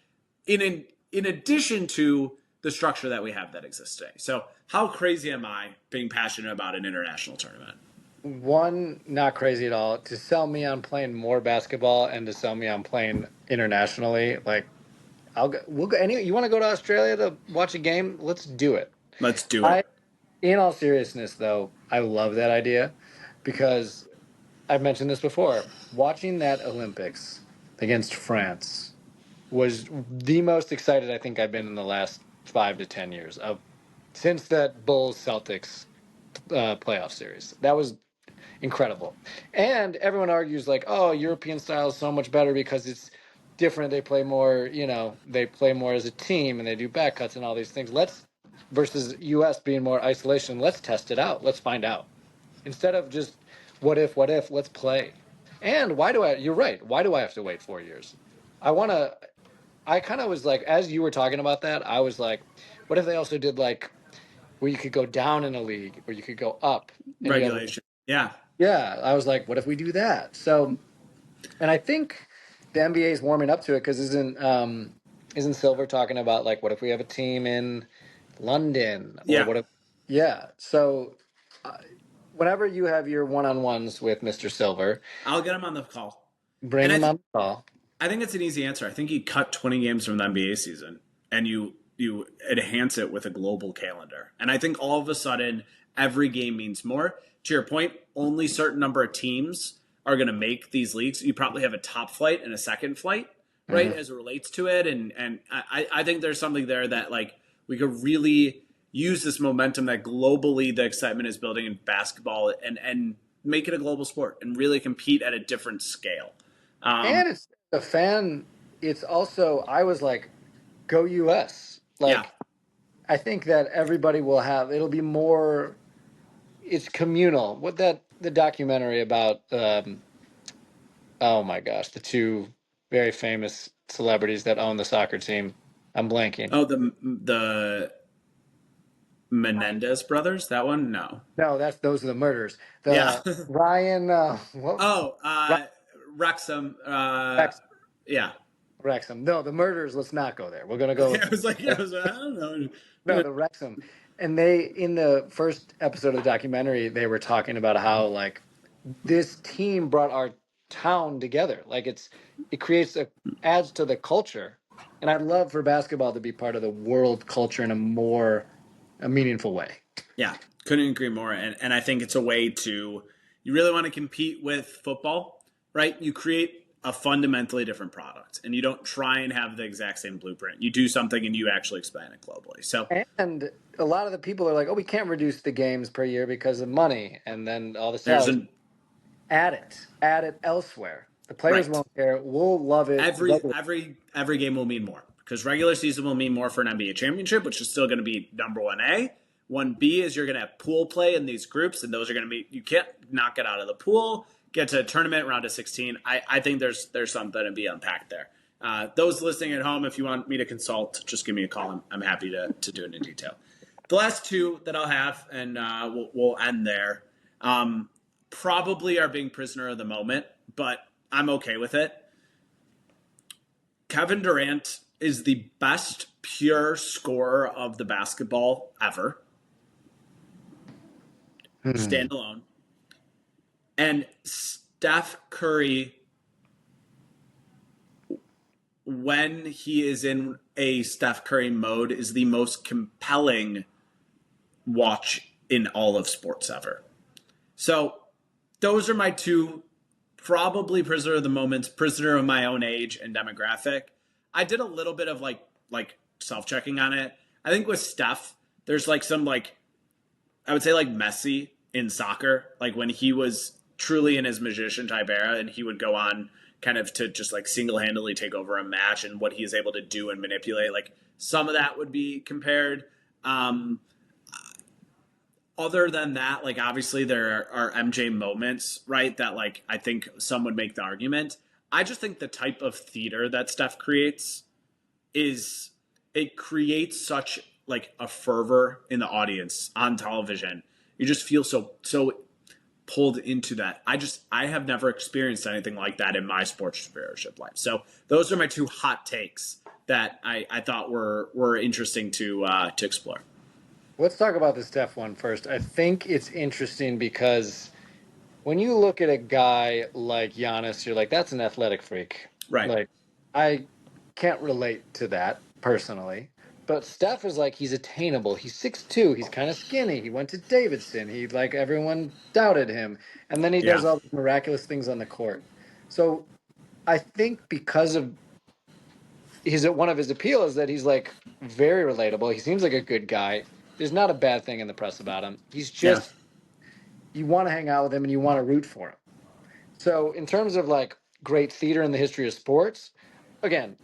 in addition to the structure that we have that exists today. So how crazy am I being passionate about an international tournament? One, not crazy at all. To sell me on playing more basketball and to sell me on playing internationally, like we'll go. You want to go to Australia to watch a game? Let's do it. Let's do it. In all seriousness, though, I love that idea because I've mentioned this before. Watching that Olympics against France was the most excited I think I've been in the last 5 to 10 years since that Bulls Celtics playoff series. That was incredible. And everyone argues like, oh, European style is so much better because it's different. They play more, they play more as a team and they do back cuts and all these things. Versus US being more isolation. Let's test it out. Let's find out. Instead of just what if, let's play. And you're right. Why do I have to wait 4 years? I kind of was like, as you were talking about that, I was like, what if they also did like where you could go down in a league or you could go up? Regulation. Yeah. Yeah. I was like, what if we do that? So, and I think the NBA is warming up to it because isn't Silver talking about like, what if we have a team in London? Or Yeah. Yeah. So whenever you have your one-on-ones with Mr. Silver, I'll get him on the call. bring him on the call. I think it's an easy answer. I think you cut 20 games from the NBA season and you enhance it with a global calendar. And I think all of a sudden every game means more. To your point, only certain number of teams are going to make these leagues. You probably have a top flight and a second flight, right, as it relates to it. And I think there's something there that like we could really use this momentum that globally the excitement is building in basketball and make it a global sport and really compete at a different scale. And it's a fan. It's also, I was like, go US. Like, I think that everybody it'll be more, it's communal. The documentary about, oh my gosh, the two very famous celebrities that own the soccer team. I'm blanking. Oh, the Menendez brothers? That one? No. No, those are the murders. Ryan. Wrexham. Yeah. Wrexham. No, the murders. Let's not go there. We're gonna go. I don't know. No, the Wrexham. And they, in the first episode of the documentary, they were talking about how like this team brought our town together. Like it adds to the culture. And I'd love for basketball to be part of the world culture in a meaningful way. Yeah, couldn't agree more. And I think it's a way you really want to compete with football, right? You create a fundamentally different product and you don't try and have the exact same blueprint. You do something and you actually expand it globally. So, and a lot of the people are like, oh, we can't reduce the games per year because of money. And then all the salaries. Add it elsewhere. The players won't care. We'll love it. Every game will mean more because regular season will mean more for an NBA championship, which is still going to be number 1A. 1B is you're going to have pool play in these groups, and those are going to be, you can't knock it out of the pool, get to a tournament round of 16. I think there's something to be unpacked there. Those listening at home, if you want me to consult, just give me a call. I'm happy to do it in detail. The last two that I'll have, and we'll end there, probably are being prisoner of the moment, but I'm okay with it. Kevin Durant is the best pure scorer of the basketball ever. Standalone. And Steph Curry when he is in a Steph Curry mode is the most compelling watch in all of sports ever. So those are my two, probably prisoner of the moment, prisoner of my own age and demographic. I did a little bit of like self checking on it. I think with Steph, there's like some like I would say like Messi in soccer, like when he was truly in his magician type era, and he would go on kind of to just like single handedly take over a match and what he is able to do and manipulate. Like some of that would be compared. Um, Other than that, like obviously there are MJ moments, right? That like I think some would make the argument. I just think the type of theater that Steph creates is it creates such like a fervor in the audience on television. You just feel so pulled into that. I have never experienced anything like that in my sports entrepreneurship life. So those are my two hot takes that I thought were interesting to explore. Let's talk about the Steph one first. I think it's interesting because when you look at a guy like Giannis, you're like, that's an athletic freak. Right. Like, I can't relate to that personally. But Steph is like, he's attainable. He's 6'2". He's kind of skinny. He went to Davidson. He, like, everyone doubted him. And then he does Yeah. all these miraculous things on the court. So I think because of one of his appeal is that he's like very relatable. He seems like a good guy. There's not a bad thing in the press about him. He's Yeah. just, you want to hang out with him and you want to root for him. So in terms of like great theater in the history of sports, again,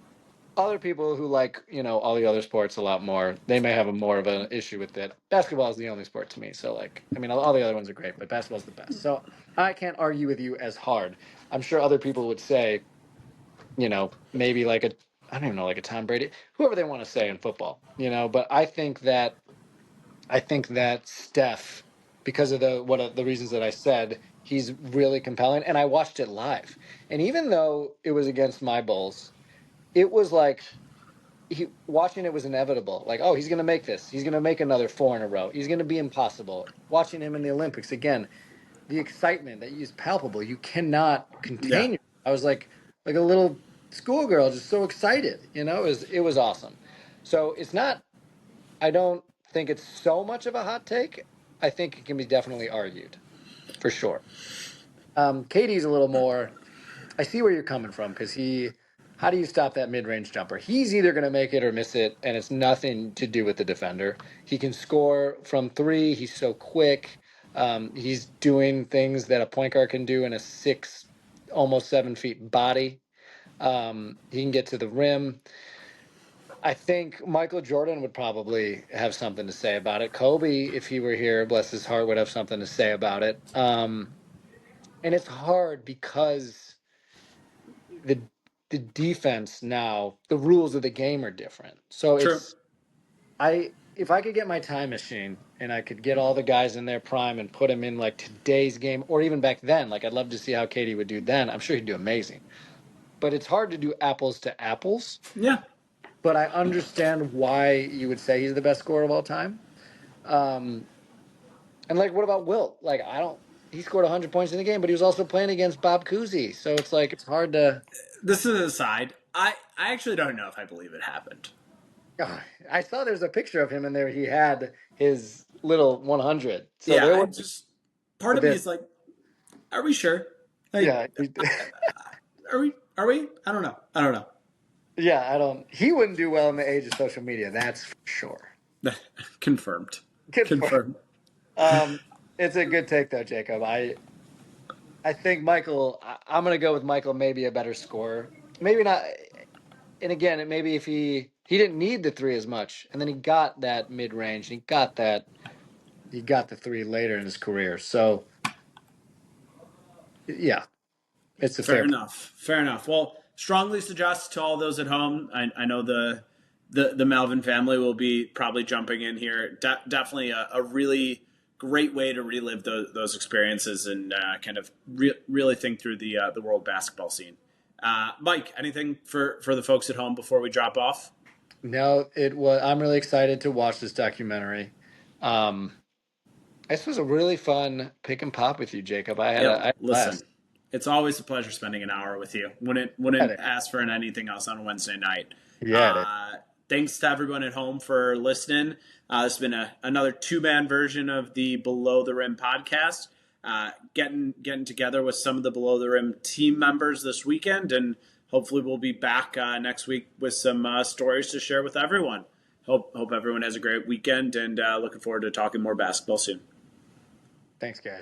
other people who like, all the other sports a lot more, they may have a more of an issue with it. Basketball is the only sport to me. So like, I mean, all the other ones are great, but basketball's the best. So I can't argue with you as hard. I'm sure other people would say, maybe like I don't even know, like a Tom Brady, whoever they want to say in football, but I think that Steph, because of the reasons that I said, he's really compelling. And I watched it live. And even though it was against my Bulls, it was like watching it was inevitable. Like, oh, he's going to make this. He's going to make another four in a row. He's going to be impossible. Watching him in the Olympics, again, the excitement that is palpable. You cannot Yeah. contain. I was like a little schoolgirl, just so excited. It was awesome. So it's not. I don't think it's so much of a hot take. I think it can be definitely argued, for sure. Katie's a little more. I see where you're coming from because how do you stop that mid-range jumper? He's either going to make it or miss it, and it's nothing to do with the defender. He can score from three. He's so quick. He's doing things that a point guard can do in a 6, almost 7 feet body. He can get to the rim. I think Michael Jordan would probably have something to say about it. Kobe, if he were here, bless his heart, would have something to say about it. And it's hard because the the defense now, the rules of the game are different. So True. if I could get my time machine and I could get all the guys in their prime and put them in like today's game or even back then, like I'd love to see how Katie would do then. I'm sure he'd do amazing. But it's hard to do apples to apples. Yeah. But I understand why you would say he's the best scorer of all time. Um, and like, what about Wilt? Like, he scored 100 points in the game, but he was also playing against Bob Cousy. So it's like, it's hard to. This is an aside. I actually don't know if I believe it happened. Oh, I saw there's a picture of him in there. He had his little 100. So Yeah, there I was just part a of me bit. is like, are we sure? Like, Yeah. are we? Are we? I don't know. I don't know. Yeah, he wouldn't do well in the age of social media. That's for sure. Confirmed. Good point. Confirmed. It's a good take though, Jacob. I think Michael. I'm gonna go with Michael. Maybe a better scorer. Maybe not. And again, maybe if he didn't need the three as much, and then he got that mid range. He got the three later in his career. So yeah, it's a Fair fair. enough. Fair enough. Well, strongly suggest to all those at home. I know the Malvin family will be probably jumping in here. Definitely a really great way to relive those experiences and kind of really think through the world basketball scene. Mike, anything for the folks at home before we drop off? No, it was. I'm really excited to watch this documentary. This was a really fun pick and pop with you, Jacob. I had Yep. a Listen, blast. It's always a pleasure spending an hour with you. Got Wouldn't it. ask for anything else on a Wednesday night. Yeah, it. Thanks to everyone at home for listening. This has been another two-man version of the Below the Rim podcast. Getting together with some of the Below the Rim team members this weekend, and hopefully we'll be back next week with some stories to share with everyone. Hope everyone has a great weekend, and looking forward to talking more basketball soon. Thanks, guys.